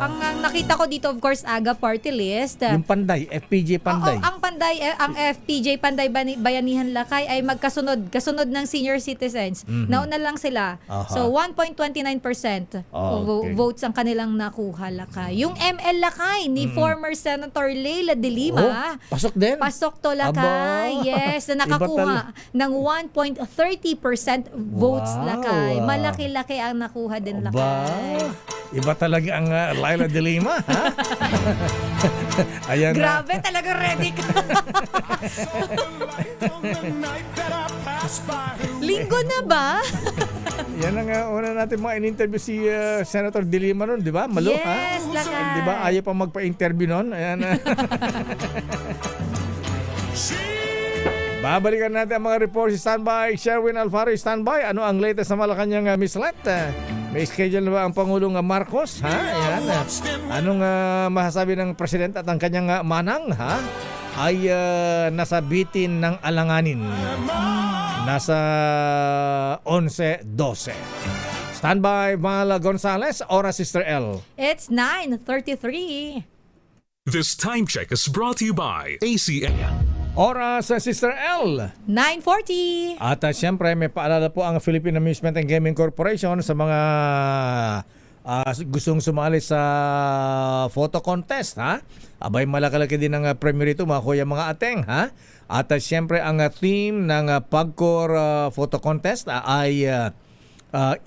Ang nakita ko dito, of course, aga party list. Yung Panday, FPJ Panday. Ang FPJ Panday Bayanihan Lakay ay kasunod ng senior citizens. Nauna lang sila. So 1.29% votes ang kanilang nakuha lakay. Yung ML Lakay ni former Senator Leila de Lima. Pasok din? Pasok to lakay. Yes, na nakakuha ng 1.30% votes lakay. Malaki-laki ang nakuha din lakay. Iba talaga ang Leila de Lima, ha? Ayan. Grabe, talaga ready ka. Linggo na ba? Yan ang una natin mga in-interview si Senator de Lima nun, di ba? Malo, yes, ha? lakay. Di ba? Ayaw pa magpa-interview nun. Ayan. Babalikan natin ang mga report. Standby, Sherwin Alfaro, standby. Ano ang latest na Malacanang mislet? May schedule na ba ang Pangulong Marcos? Ha? Ayan. Anong masasabi ng Presidente at ang kanyang manang? Ha? Ay nasa bitin ng alanganin. Nasa 11:12. Standby, Val Gonzales, Ora Sister L. It's 9:33. This time check is brought to you by ACM. Oras sa Sister L. 9:40. At siyempre may paalala po ang Philippine Amusement and Gaming Corporation sa mga gustong sumali sa photo contest, ha? Abay, malaki-laki din ang premium rito, mga kuya, mga ateng, ha? At siyempre ang theme ng PAGCOR photo contest ay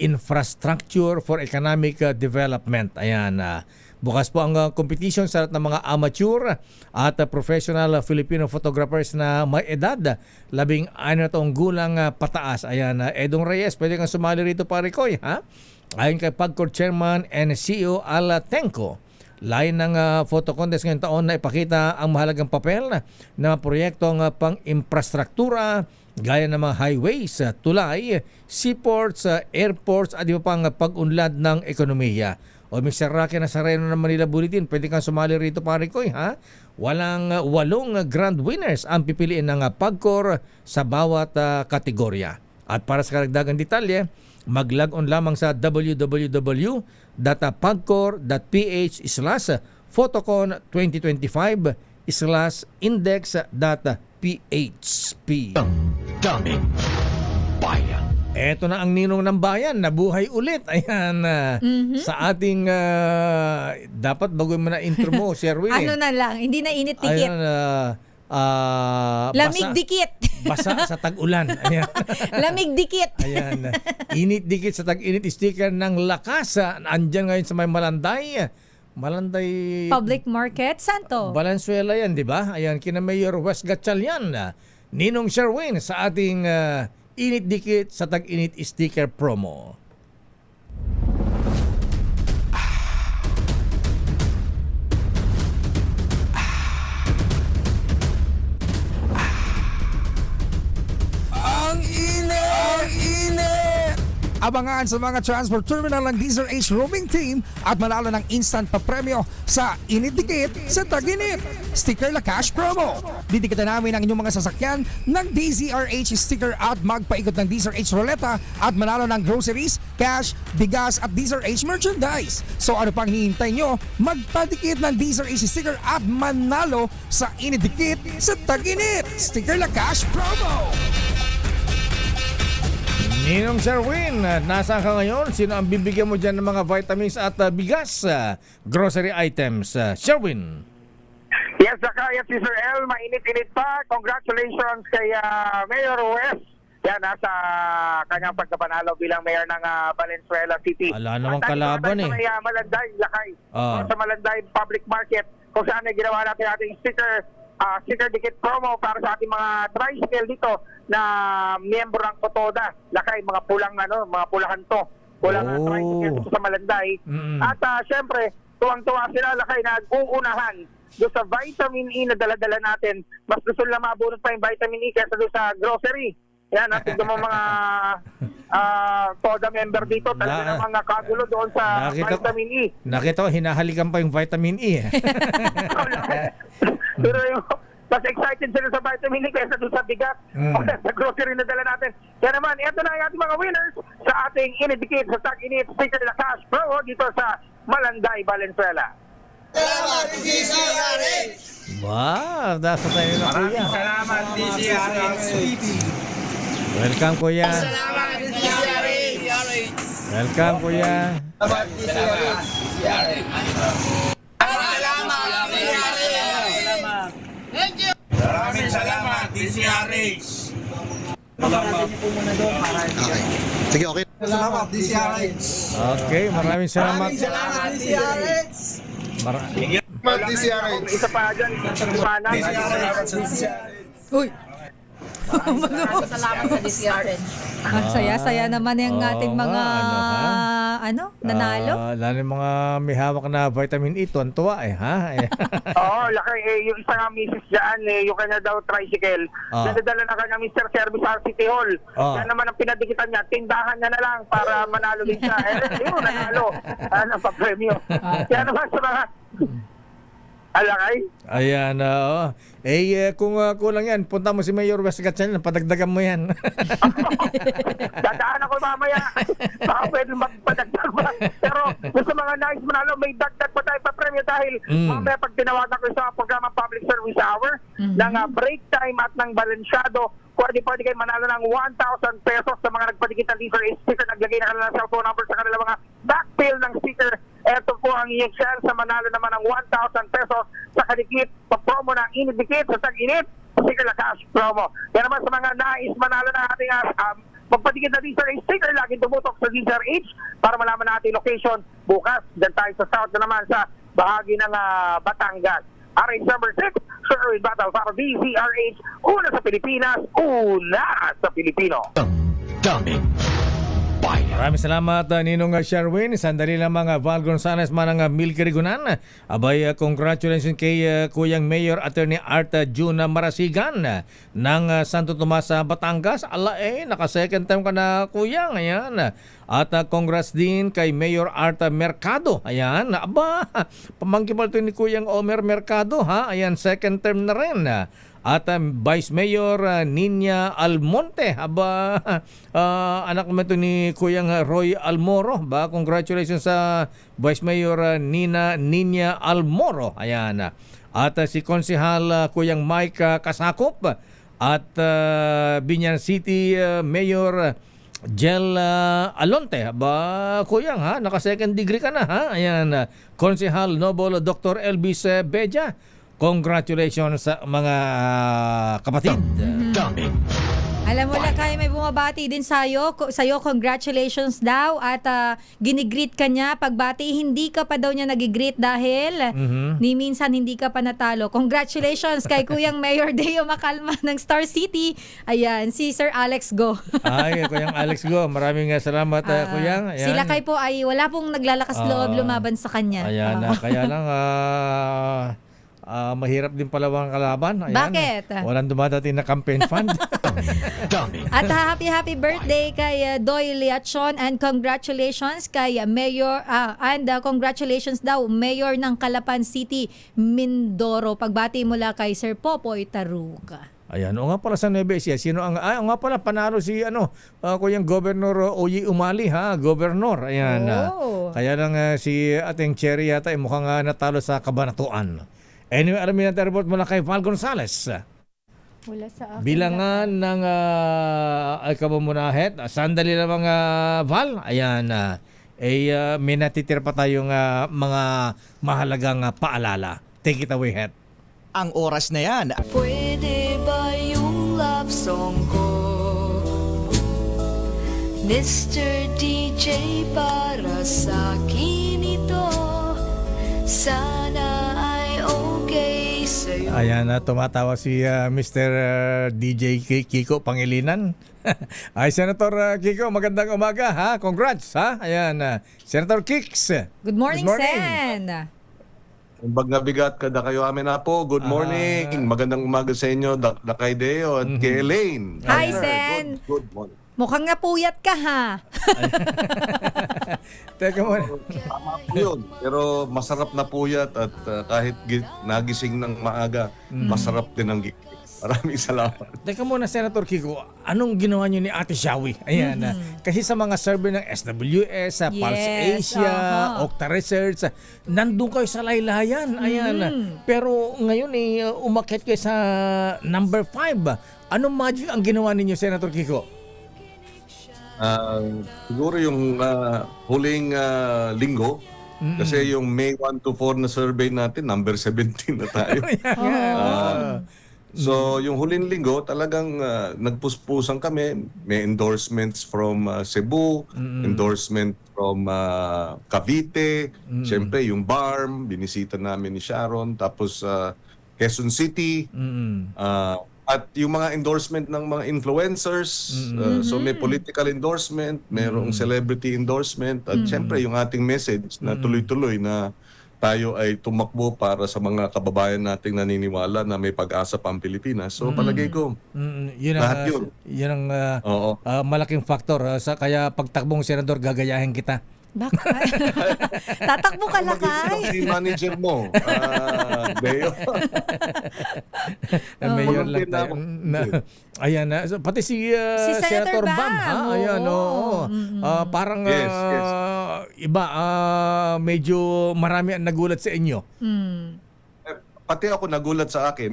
Infrastructure for Economic Development. Ayan, bukas po ang competition sa lahat ng mga amateur at professional Filipino photographers na may edad 16 na taong gulang pataas. Ayan, Edong Reyes, pwede kang sumali rito, pare Koy, ha? Ayon kay PAGCOR Chairman and CEO Ala Tenco, lain ng photo contest ngayong taon na ipakita ang mahalagang papel na proyektong pang-infrastruktura gaya ng mga highways, tulay, seaports, airports at iba pang pag-unlad ng ekonomiya. O Mr. Rocky Nazareno ng Manila Bulletin, pwede kang sumali rito, pare Koy, ha? Walang 8 grand winners ang pipiliin ng PAGCOR sa bawat kategorya. At para sa karagdagang detalye, mag-log on lamang sa www.pagcor.ph/photocon2025/index.php. Daming Bayan. Eto na ang ninong ng bayan, nabuhay ulit. Ayan, sa ating, dapat bago mo na intro mo, Sherwin. Ano na lang, hindi na init dikit. Ayan, lamig dikit. Basa sa tag-ulan. Ayan. Lamig dikit. Ayan. Init dikit sa tag-init, sticker ng lakas. Andyan ngayon sa may Malanday. Public Market, Santo. Valenzuela yan, di ba? Ayan, kina Mayor West Gatchalian. Ninong Sherwin sa ating Init Dikit sa Tag-Init Sticker Promo. Ang init! Abangan sa mga transport terminal ng DZRH roaming team at manalo ng instant pa premyo sa Init Dikit sa Tag-Init Sticker La Cash Promo. Didikitan namin ang inyong mga sasakyan ng DZRH sticker at magpaikot ng DZRH Roleta at manalo ng groceries, cash, bigas at DZRH merchandise. So ano pang hinihintay nyo? Magpadikit ng DZRH sticker at manalo sa Init Dikit sa Tag-Init Sticker La Cash Promo. Ninong Sherwin, nasa ka ngayon? Sino ang bibigyan mo dyan ng mga vitamins at bigas? Grocery items. Sherwin. Yes, Zakaya, si Sir El, mainit-init pa. Congratulations kay Mayor West. Yan, nasa kanyang pagkapanalo bilang mayor ng Valenzuela City. Ala namang kalaban eh. Sa may Malanday, Lakay. Sa Malanday Public Market, kung saan ay ginawa natin ating sticker dikit promo para sa ating mga tricycle dito na miyembro ng Kotoda. Lakay, mga pulang to. Pulang tricycle dito sa Malanday. At syempre, tuwang-tuwa sila, Lakay, na uunahan doon sa vitamin E na dala-dala natin. Mas gusto nila mabunot pa yung vitamin E kaysa doon sa grocery. Yan, natin yung mga Toda member dito. Talaga ng mga kagulo doon sa vitamin E. Nakita ko, hinahalikan pa yung vitamin E. Pero yung mas excited sila sa vitamin E kaysa doon sa bigat o sa grocery na dala natin. Kaya naman, ito na ang ating mga winners sa ating Inidikit sa Tag-Init Sticker La Cash Pro dito sa Malanday, Valenzuela. Salamat, DZRH! Wow, nasa tayo na kuya. Salamat, DZRH! Welcome kuya. Salamat, DZRH! Welcome kuya. Salamat, DZRH! Thank you! Maraming salamat, DZRH! Okay. Sige, okay. Salamat, DZRH! Okay, maraming salamat. Salamat, DZRH! Salamat, DZRH! Isa pa dyan, Uy! Salamat sa DZRH. Saya-saya naman yung ating mga nanalo. Lalo yung mga may hawak na vitamin E, tuwan-tuwa ha? Oo, Lakay, yung isa nga misis dyan, yung kanya daw tricycle, nadadala na kanya Mr. Service sa City Hall. Yan naman ang pinadikitan niya, tindahan niya na lang para manalo din siya. Yun, nanalo. Ano pa premyo. Kaya naman sa mga... Alakay? Ayan, kung kulang yan, punta mo si Mayor West Gatchalian, padagdagan mo yan. Dadaan ako mamaya. Baka pwede magpadagdag ba? Pero gusto mga nais manalo, may dagdag pa tayo pa premyo dahil mamaya pag tinawagan ko sa programa Public Service Hour ng break time at ng balansyado, pwede kayo manalo ng 1,000 pesos sa mga nagpadikit ng sticker, naglagay na kanilang cellphone number sa kanilang mga backfill ng sticker. Ito po ang iyong chance sa manalo naman ng 1,000 pesos sa kadikit pa-promo ng Inidikit sa Tag-Init Sticker La Cash Promo. Kaya naman sa mga nais manalo na ating magpadikit na DZRH sticker, lagi tumutok sa DZRH para malaman natin location. Bukas, dyan tayo sa south na naman sa bahagi ng Batangas. RH number 6, Sir Erwin Battle para DZRH. Una sa Pilipinas, una sa Pilipino. Daming bayan. Maraming salamat Ninong Sherwin. Sandali lang mga Val Gonzales manang Milky Rigunan. Abay, congratulations kay Kuyang Mayor Attorney Art Juna Marasigan ng Santo Tomas, Batangas. Naka second time ka na Kuyang. Ayan. At congrats din kay Mayor Art Mercado. Ayan. Aba, pamangkin pala ito ni Kuyang Omer Mercado. Ayan, second term na rin. At Vice Mayor Ninya Almonte. Aba, anak mo ito ni Kuyang Roy Almoro. Congratulations sa Vice Mayor Ninya Almoro. Ayan. At si Konsehal Kuyang Mike Kasakop. At Binyan City Mayor Jel Alonte. Aba, Kuyang naka second degree ka na Ayan. Konsehal Noble Dr. Elvis Beja. Congratulations sa mga kapatid. At Alam mo na, kaya may bumabati din sa'yo, congratulations daw at ginigreet ka niya. Pagbati, hindi ka pa daw niya nagigreet dahil ni minsan hindi ka pa natalo. Congratulations kay Kuyang Mayor Deo Macalma ng Star City. Ayan, si Sir Alex Go. Ay, Kuyang Alex Go. Maraming salamat, Kuyang. Ayan. Sila kay po ay wala pong naglalakas loob lumaban sa kanya. Ayan, kaya lang mahirap din pala ang kalaban. Ayan, bakit? Walang dumadating na campaign fund. At happy birthday kay Doy Liachon and congratulations kay Mayor congratulations daw Mayor ng Calapan City, Mindoro. Pagbati mula kay Sir Popoy Taruga. Ayan, o nga pala sa Nueva Ecija, sino ang o nga pala panalo si Kuyang Governor Oye Umali Governor. Ayan. Kaya lang si ating Cherry yata mukhang natalo sa kabanatuan. Anyway, alamin natin report mula kay Val Gonzales. Wala sa akin. Bilangan ng kabamunahet. Sandali lang mga Val. Ayan. May natitira pa tayong mga mahalagang paalala. Take it away, Het. Ang oras na yan. Pwede ba yung love song ko? Mr. DJ, para sa akin ito. Sana ay okay sa'yo. Ayan, tumatawa si Mr. DJ Kiko Pangilinan. Ay, Senator Kiko, magandang umaga, ha? Congrats, ha? Ayan, Senator Kicks. Good morning, Sen. Bigat kada kayo amin na po. Good morning. Magandang umaga sa inyo, Dakay Deo at kay Elaine. Hi, Sen. Good morning. Mukhang napuyat ka, ha? Teka muna. Tama po yun. Pero masarap na puyat at kahit nagising ng maaga, masarap din ang gising. Maraming salamat. Teka muna, Senator Kiko, anong ginawa niyo ni Ate Shawi? Ayan, kasi sa mga survey ng SWS, Pulse Asia, Okta Research, nandun kayo sa laylayan. Ayan. Pero ngayon, umakyat kayo sa number 5. Anong magic ang ginawa ninyo, Senator Kiko? Siguro yung huling linggo, kasi yung May 1 to 4 na survey natin, number 17 na tayo. So, yung huling linggo, talagang nagpuspusan kami. May endorsements from Cebu, endorsement from Cavite, siyempre yung BARM, binisita namin ni Sharon, tapos Quezon City, at yung mga endorsement ng mga influencers. So, may political endorsement, mayroong celebrity endorsement, at siyempre yung ating message na tuloy-tuloy na tayo ay tumakbo para sa mga kababayan nating naniniwala na may pag-asa pa ang Pilipinas. So palagay ko, lahat yun. Yun ang malaking factor. Kaya pagtakbong senador, gagayahin kita. Bakit? Tatakbo ka, Lakay. Si manager mo, Deo. Mayor lang tayo. Ayan, pati si Senator Bam. Ayan, parang iba, medyo marami ang nagulat sa inyo. Pati ako nagulat sa akin.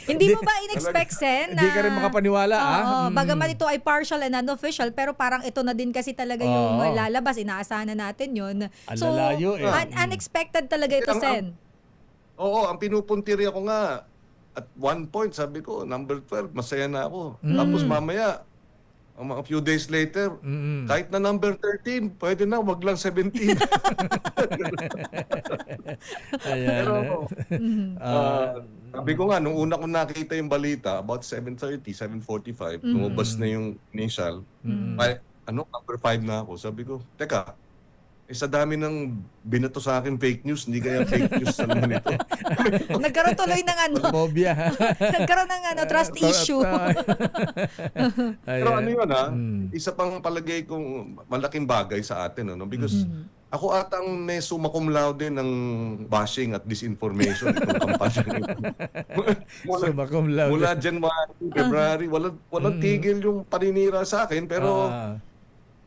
Hindi mo ba in-expect, Sen? Hindi ka rin makapaniwala, Bagaman ito ay partial and unofficial, pero parang ito na din kasi talaga yung lalabas. Inaasahan na natin yun. So, unexpected talaga ito, Sen. Oo, ang pinupuntiri ako nga. At one point, sabi ko, number 12, masaya na ako. Tapos mamaya, a few days later, kahit na number 13, pwede na, wag lang 17. Pero, sabi ko nga, nung una ko nakita yung balita, about 7:30, 7:45, lumabas na yung initial, number 5 na ako. Sabi ko, teka, sa dami ng binato sa akin fake news, hindi kaya fake news sa naman ito. Nagkaroon tuloy ng nagkaroon ng trust issue. Pero ano yun isa pang palagay kong malaking bagay sa atin, because ako atang may summa cum laude ng bashing at disinformation itong kampanya nito. Mula January, February, walang tigil yung paninira sa akin, pero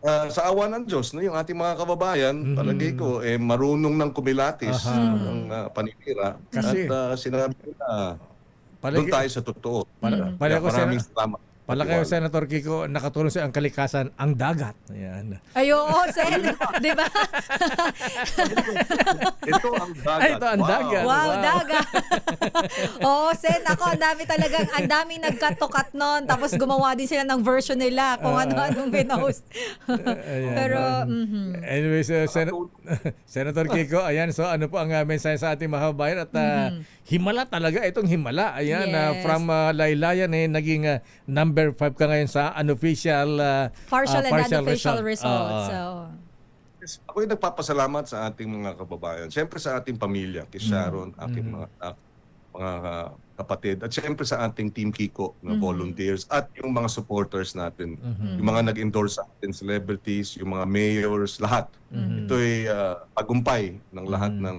sa awa ng Diyos, yung ating mga kababayan, palagay ko, marunong ng kumilatis ng paninira. At sinabi na, doon tayo sa totoo. Maraming salamat. Pala kayo, Senator Kiko, nakatulong sa ang kalikasan, ang dagat. Ayan. Ay, oo, Sen. Di ba? Ito ang dagat. Ay, ito ang dagat. Wow, dagat. Oo, Sen. Ako, ang daming nagkatukat nun. Tapos gumawa din sila ng version nila kung ano-anong pinost. Ayan. Pero, Anyways, Senator Kiko, ayan, so ano po ang mensahe sa ating mga kabayan at himala talaga itong himala. Ayan, Yes. from Laylayan naging number 5 ka ngayon sa unofficial partial and unofficial result. results. So, Ako'y nagpapasalamat sa ating mga kababayan. Siyempre sa ating pamilya, kay Sharon, aking mga kapatid. At siyempre sa ating Team Kiko na volunteers at yung mga supporters natin. Yung mga nag-endorse sa atin, celebrities, yung mga mayors, lahat. Ito'y tagumpay ng lahat ng...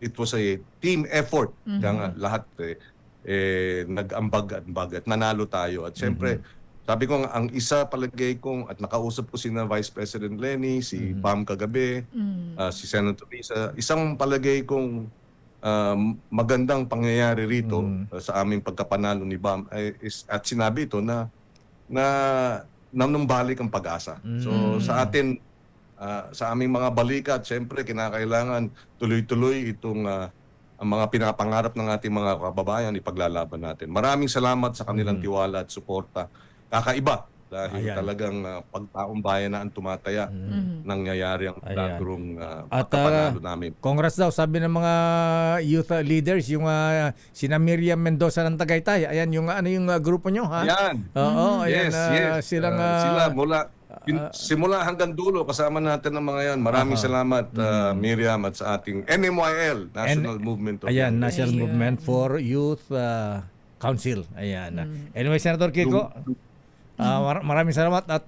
it was a team effort. Kaya nga lahat nag-ambag-ambag at nanalo tayo. At siyempre, sabi ko nga, ang isa palagay kong, at nakausap ko si na Vice President Lenny, si Pam kagabi, si Senator Risa, isang palagay kong magandang pangyayari rito sa aming pagkapanalo ni Bam at sinabi ito na nanumbalik ang pag-asa. So sa atin, sa aming mga balikat, siyempre kinakailangan tuloy-tuloy itong ang mga pinapangarap ng ating mga kababayan, ipaglalaban natin. Maraming salamat sa kanilang tiwala at suporta. Kakaiba dahil talagang pagtaong bayan na ang tumataya nangyayari ang nagurong pagkapanalo namin. Congrats daw, sabi ng mga youth leaders, yung sina Miriam Mendoza ng Tagaytay. Ayan, yung yung grupo nyo, ha? Ayan. Oo, ayan. Yes. Silang, sila simula hanggang dulo, kasama natin ang mga yan. Maraming salamat, Miriam, at sa ating NMYL, National Movement. Ayan, National Movement for Youth Council. Ayan. Anyway, Senator Kiko, maraming salamat at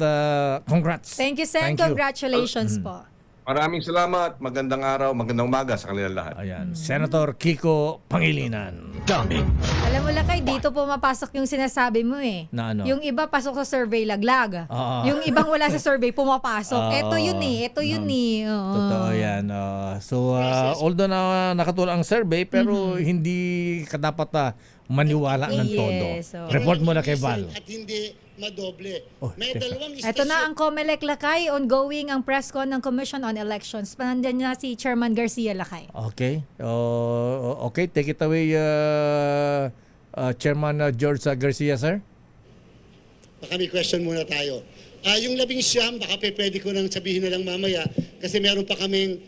congrats. thank you, Sen. Congratulations po. Maraming salamat. Magandang araw, magandang umaga sa kanilang lahat. Ayan, Senator Kiko Pangilinan. Daming Alam mo, Lakay, dito pumapasok yung sinasabi mo Na ano? Yung iba pasok sa survey laglag. Oo. Yung ibang wala sa survey pumapasok. Ito yun Oo. Totoo yan. So, although na nakatulong ang survey, pero hindi ka dapat maniwala ng todo. Yes, oo. Report mo na kay Val. At hindi madoble. May teka. dalawang Ito na ang COMELEC, Lakay. Ongoing ang press con ng Commission on Elections. Nandiyan na si Chairman Garcia, Lakay. Okay. Okay, take it away, Chairman George Garcia, sir. Baka may question muna tayo. Yung 19, baka pwede ko nang sabihin na lang mamaya kasi meron pa kaming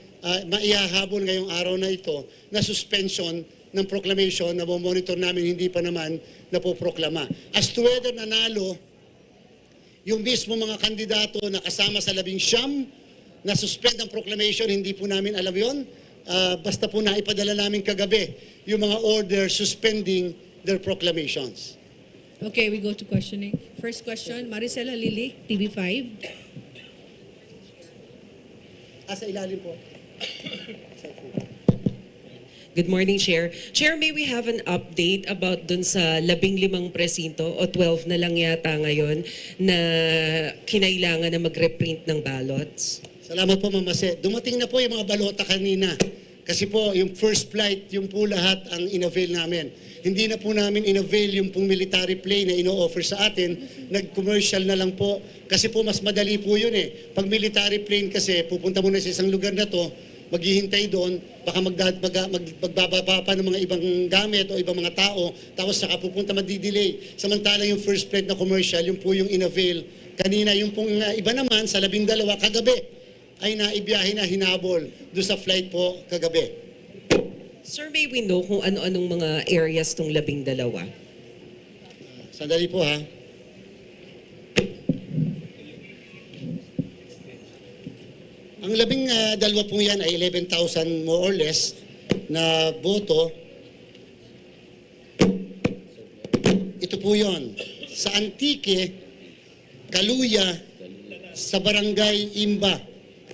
maihahabol ngayong araw na ito na suspension ng proclamation na monitor namin, hindi pa naman napoproklama. As to whether nanalo yung mismo mga kandidato na kasama sa 19 na suspend ang proclamation, hindi po namin alam yon. Basta po na ipadala namin kagabi yung mga order suspending their proclamations. Okay, we go to questioning. First question, Maricela Lili, TV5. Sa ilalim po. Good morning, Chair. Chair, may we have an update about dun sa 15 presinto o 12 na lang yata ngayon na kinailangan na mag-reprint ng ballots? Salamat po, Ma'am Mase. Dumating na po yung mga balota kanina. Kasi po, yung first flight, yung po lahat ang in-avail namin. Hindi na po namin in-avail yung pong military plane na ino-offer sa atin. Nag-commercial na lang po. Kasi po, mas madali po yun eh. Pag military plane kasi, pupunta muna sa isang lugar na to, maghihintay doon, baka magbababa pa ng mga ibang gamit o ibang mga tao, tapos saka pupunta madidelay. Samantala yung first flight na commercial, yung po yung in-avail. Kanina yung pong iba naman, sa 12 kagabi, ay naibiyahe na hinabol doon sa flight po kagabi. Sir, may we know kung ano-anong mga areas tong 12? Sandali po ha. Ang 12 po yan ay 11,000 more or less na boto. Ito po yon. Sa Antique, Kaluya, sa Barangay Imba,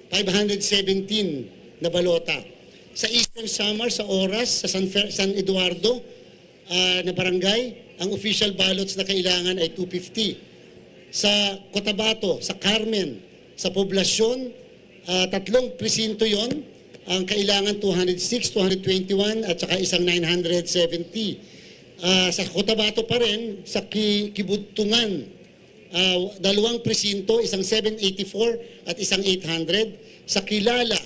517 na balota. Sa Eastern Samar, sa Oras, sa San Eduardo na barangay, ang official ballots na kailangan ay 250. Sa Cotabato, sa Carmen, sa Poblasyon, 3 presinto yon, ang kailangan 206, 221 at saka isang 970. Sa Cotabato pa rin, sa Kibudtungan, 2 presinto, isang 784 at isang 800. Sa Kilala,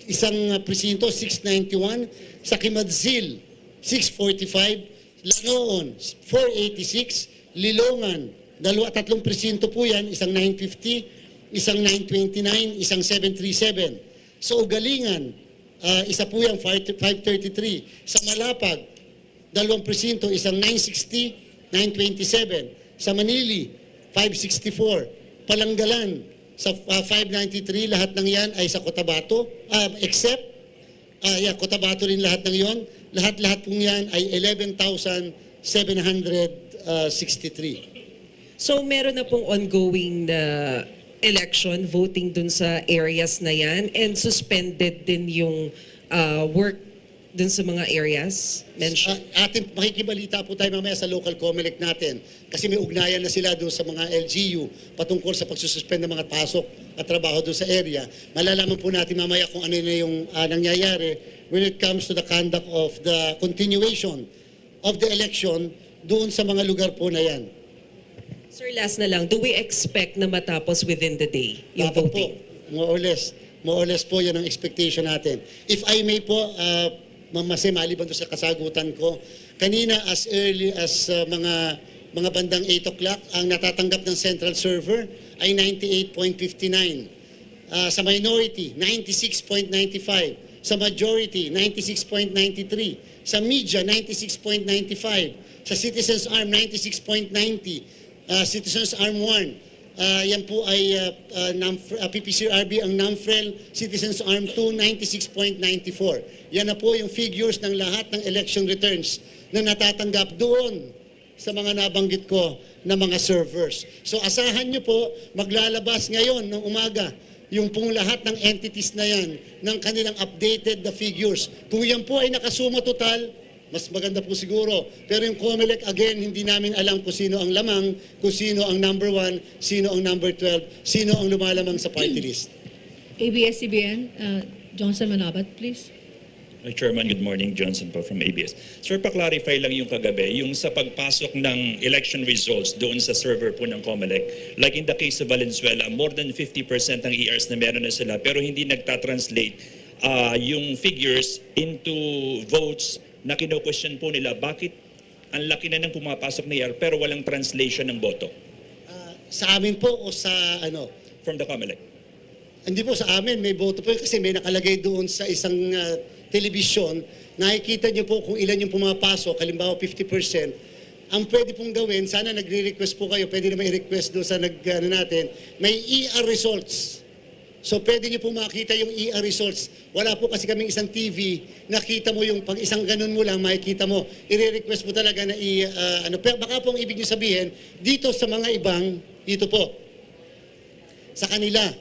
isang presinto, 691. Sa Kimadzil, 645. Lanoon, 486. Lilongan, 3 presinto po yan, isang 950, isang 929, isang 737. Sa Ugalingan, isa po yan, 533. Sa Malapag, 2 presinto, isang 960, 927. Sa Manili, 564. Palanggalan, sa 593, lahat ng yan ay sa Cotabato, except, Cotabato rin lahat ng yon. Lahat pong yan ay 11,763. So meron na pong ongoing na election, voting dun sa areas na yan, and suspended din yung work dun sa mga areas mentioned? Atin makikibalita po tayo mamaya sa local COMELEC natin kasi may ugnayan na sila doon sa mga LGU patungkol sa pagsususpend ng mga pasok at trabaho doon sa area. Malalaman po natin mamaya kung ano na yung nangyayari when it comes to the conduct of the continuation of the election doon sa mga lugar po na yan. Sir, last na lang, do we expect na matapos within the day yung Dapat voting? po, more or less po yan ang expectation natin. If I may po, Mamase, maliban doon sa kasagutan ko, kanina as early as mga bandang 8 o'clock, ang natatanggap ng central server ay 98.59. Sa minority, 96.95. Sa majority, 96.93. Sa media, 96.95. Sa Citizens Arm, 96.90. Citizens Arm 1, yan po ay PPCRB ang NAMFREL, Citizens Arm 2, 96.94. Yan na po yung figures ng lahat ng election returns na natatanggap doon sa mga nabanggit ko na mga servers. So asahan nyo po, maglalabas ngayon ng umaga yung pong lahat ng entities na yan ng kanilang updated the figures. Kung yan po ay nakasuma total, mas maganda po siguro. Pero yung COMELEC, again, hindi namin alam kung sino ang lamang, kung sino ang number 1, sino ang number 12, sino ang lumalamang sa party list. ABS-CBN, Johnson Manabat, please. Chairman, good morning. Johnson po from ABS. Sir, pa-clarify lang yung kagabi, yung sa pagpasok ng election results doon sa server po ng COMELEC, like in the case of Valenzuela, more than 50% ng ERs na meron na sila, pero hindi nagtatranslate yung figures into votes na kino-question po nila, bakit ang laki na ng pumapasok na ER pero walang translation ng boto? Sa amin po o sa ano? From the COMELEC. Hindi po sa amin, may boto po kasi may nakalagay doon sa isang telebisyon. Nakikita niyo po kung ilan yung pumapasok, halimbawa 50%. Ang pwede pong gawin, sana nagre-request po kayo, pwede naman i-request doon sa natin, may ER results. So pwede niyo po makita yung ER results. Wala po kasi kaming isang TV, nakita mo yung pag isang ganun mo lang, makikita mo. I-request mo talaga na baka po ang ibig niyo sabihin, dito sa mga ibang, dito po, sa kanila.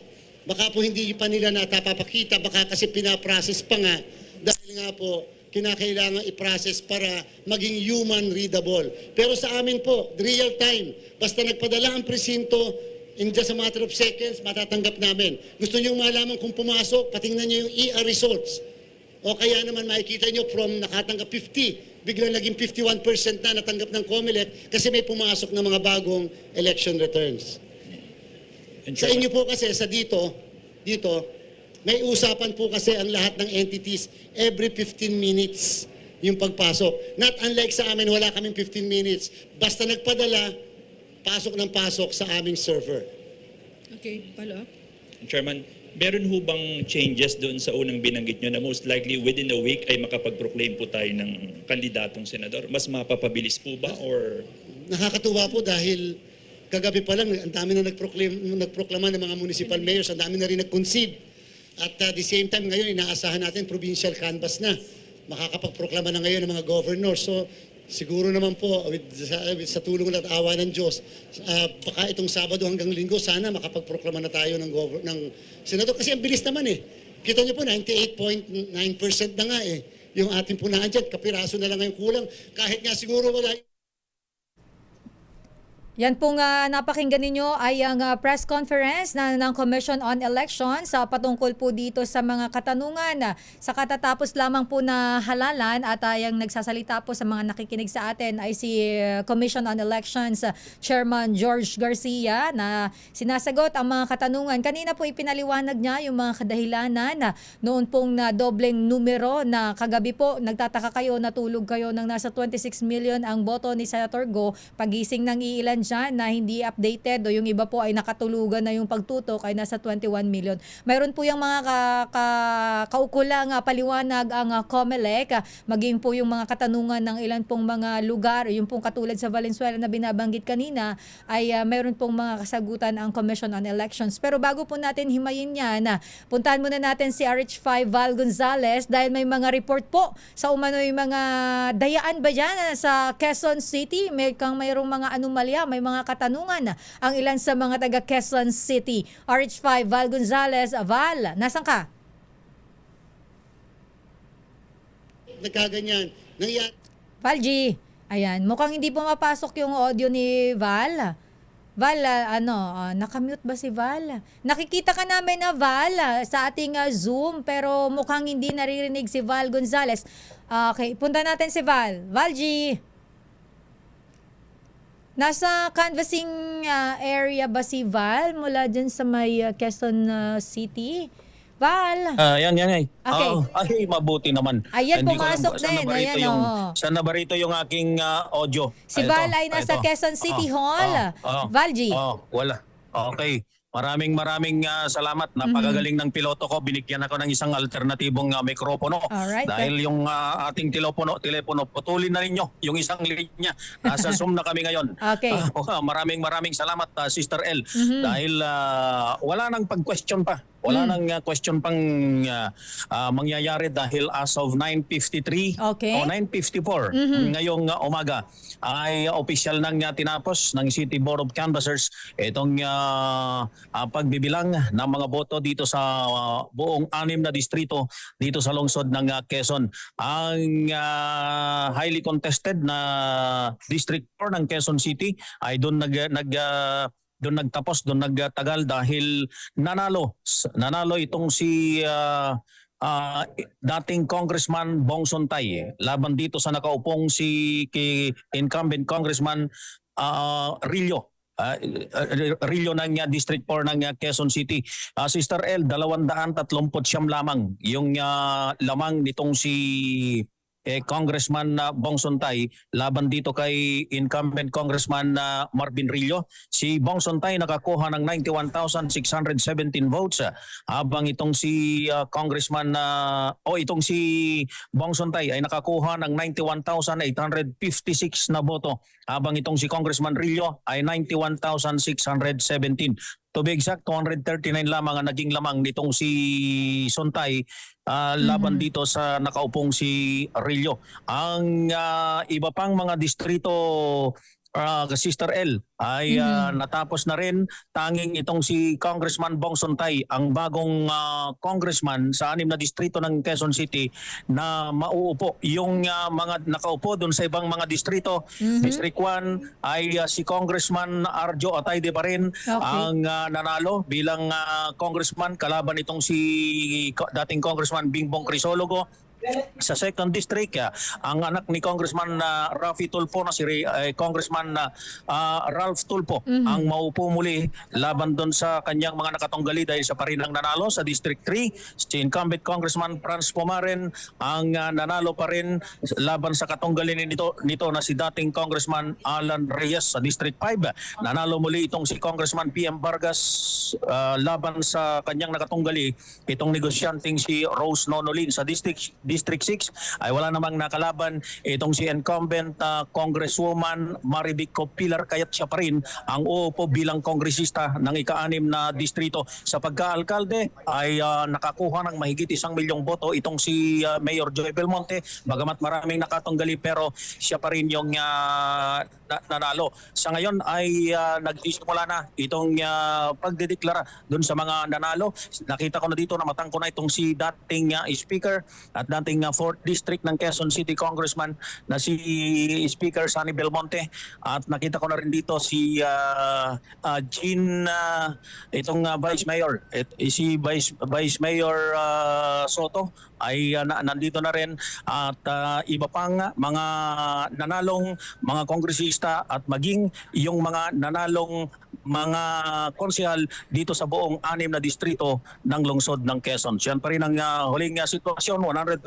Baka po hindi pa nila natapapakita, baka kasi pinaprocess pa nga, dahil nga po, kinakailangan i-process para maging human readable. Pero sa amin po, real time, basta nagpadala ang presinto, in just a matter of seconds, matatanggap namin. Gusto nyo malaman kung pumasok, patingnan nyo yung ER results. O kaya naman makikita nyo from nakatanggap 50, biglang naging 51% na natanggap ng COMELEC kasi may pumasok na mga bagong election returns. Sa inyo po kasi, sa dito, may usapan po kasi ang lahat ng entities every 15 minutes yung pagpasok. Not unlike sa amin, wala kaming 15 minutes. Basta nagpadala, pasok ng pasok sa aming server. Okay, follow up. Chairman, meron ho bang changes doon sa unang binanggit nyo na most likely within a week ay makapag-proclaim po tayo ng kandidatong senador? Mas mapapabilis po ba or... Nakakatuwa po dahil kagabi pa lang, ang dami na nagproklama ng mga municipal mayors, ang dami na rin nag-concede. At the same time, ngayon, inaasahan natin provincial canvas na. Makakapagproklama na ngayon ng mga governors. So, siguro naman po, sa tulong at awa ng Diyos, baka itong Sabado hanggang Linggo, sana makapagproklama na tayo ng senador. Kasi ang bilis naman eh. Kita niyo po, 98.9% na nga eh. Yung ating punaan dyan, kapiraso na lang yung kulang. Kahit nga siguro wala Yan pong napakinggan ninyo ay ang press conference ng Commission on Elections patungkol po dito sa mga katanungan sa katatapos lamang po na halalan at yung nagsasalita po sa mga nakikinig sa atin ay si Commission on Elections Chairman George Garcia na sinasagot ang mga katanungan. Kanina po ipinaliwanag niya yung mga kadahilanan noon pong na dobleng numero na kagabi po nagtataka kayo, natulog kayo ng nasa 26 million ang boto ni Senator Go, pagising ng iilan dyan na hindi updated o yung iba po ay nakatulugan na yung pagtutok ay nasa 21 million. Mayroon po yung mga kaukulang paliwanag ang COMELEC, maging po yung mga katanungan ng ilan pong mga lugar, yung pong katulad sa Valenzuela na binabanggit kanina, ay mayroon pong mga kasagutan ang Commission on Elections. Pero bago po natin himayin yan, puntahan muna natin si RH5 Val Gonzales dahil may mga report po sa umano'y mga dayaan ba dyan sa Quezon City. Mayroong mga anomalya, may mga katanungan ang ilan sa mga taga Quezon City. RH5 Val Gonzales. Val, nasan ka? Nagkaganyan. Val G, ayan, mukhang hindi pumapasok yung audio ni Val. Val, nakamute ba si Val? Nakikita ka namin na Val sa ating Zoom pero mukhang hindi naririnig si Val Gonzales. Okay, punta natin si Val. Val G, nasa canvassing area ba si Val mula dyan sa may Quezon City? Val. Yan. Okay. Ay, mabuti naman. Ayan, Hindi ko pumasok alam, din. Ayan, saan na ba rito yung aking audio? Si Val ay nasa Quezon City Hall. Val G. Wala. Okay. Maraming salamat. Napakagaling ng piloto ko. Binigyan ako ng isang alternatibong mikropono. Alright. Dahil yung ating telepono, putulin na ninyo yung isang linya. Nasa Zoom na kami ngayon. Okay. Maraming salamat, Sister L. Dahil wala nang pag-question pa. Wala nang question pang mangyayari dahil as of 9:53 o 9:54 ngayong umaga ay official nang tinapos ng City Board of Canvassers itong pagbibilang ng mga boto dito sa buong 6 na distrito dito sa lungsod ng Quezon. Ang highly contested na District 4 ng Quezon City ay doon nagtapos, doon nagtagal dahil nanalo itong si dating Congressman Bong Sontay laban dito sa nakaupong si incumbent Congressman Rillo ng District 4 ng Quezon City. Sister L, 239 lamang yung lamang nitong si Congressman Bong Sontay laban dito kay incumbent Congressman Marvin Rillo. Si Bong Sontay nakakuha ng 91,617 votes habang itong si itong si Bong Sontay ay nakakuha ng 91,856 na boto habang itong si Congressman Rillo ay 91,617. To be exact, 239 lamang ang naging lamang nitong si Sontay laban dito sa nakaupong si Rillo. Ang iba pang mga distrito, Sister L, ay natapos na rin. Tanging itong si Congressman Bong Sontay, ang bagong congressman sa 6 na distrito ng Quezon City na mauupo. Yung mga nakaupo doon sa ibang mga distrito, District 1 ay si Congressman Arjo Atayde pa rin ang nanalo bilang congressman kalaban itong si dating Congressman Bingbong Crisologo. Sa 2nd District, ang anak ni Congressman Rafi Tulfo na si Congressman Ralph Tulfo ang maupo muli laban doon sa kanyang mga nakatunggali dahil sa parinang nanalo. Sa District 3, si incumbent Congressman Franz Pomaren ang nanalo pa rin laban sa katunggali nito na si dating Congressman Alan Reyes. Sa District 5, nanalo muli itong si Congressman PM Vargas laban sa kanyang nakatunggali itong negosyanteng si Rose Nonolin. Sa District 6 ay wala namang nakalaban itong si incumbent Congresswoman Marivic Pilar, kaya't siya pa rin ang uupo bilang kongresista ng ika-6 na distrito. Sa pagka-alkalde ay nakakuha ng mahigit 1 milyong boto itong si Mayor Joy Belmonte, bagamat maraming nakatunggali pero siya pa rin yung nanalo. Sa ngayon ay nagsisimula na itong pagdedeklara doon sa mga nanalo. Nakita ko na dito na matangko na itong si dating speaker at ating 4th District ng Quezon City Congressman na si Speaker Sonny Belmonte, at nakita ko na rin dito si Jean, itong Vice Mayor, si Vice Mayor Soto ay nandito na rin, at iba pang mga nanalong mga kongresista at maging yung mga nanalong mga konsehal dito sa buong 6 na distrito ng lungsod ng Quezon. Yan pa rin ang huling sitwasyon, 100%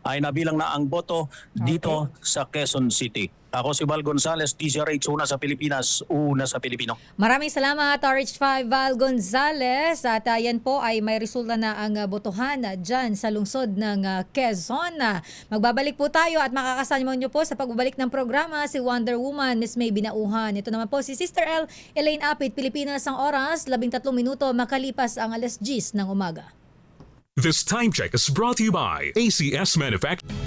ay nabilang na ang boto dito sa Quezon City. Ako si Val Gonzales, DZRH, una sa Pilipinas, una sa Pilipino. Maraming salamat, RH5 Val Gonzales. At yan po ay may resulta na ang botohan dyan sa lungsod ng Quezon. Magbabalik po tayo at makakasama nyo po sa pagbabalik ng programa si Wonder Woman, Miss May Binauhan. Ito naman po si Sister L, Elaine Apit, Pilipinas ang oras, 13 minuto makalipas ang 10:00 ng umaga. This time check is brought to you by ACS Manufacturing.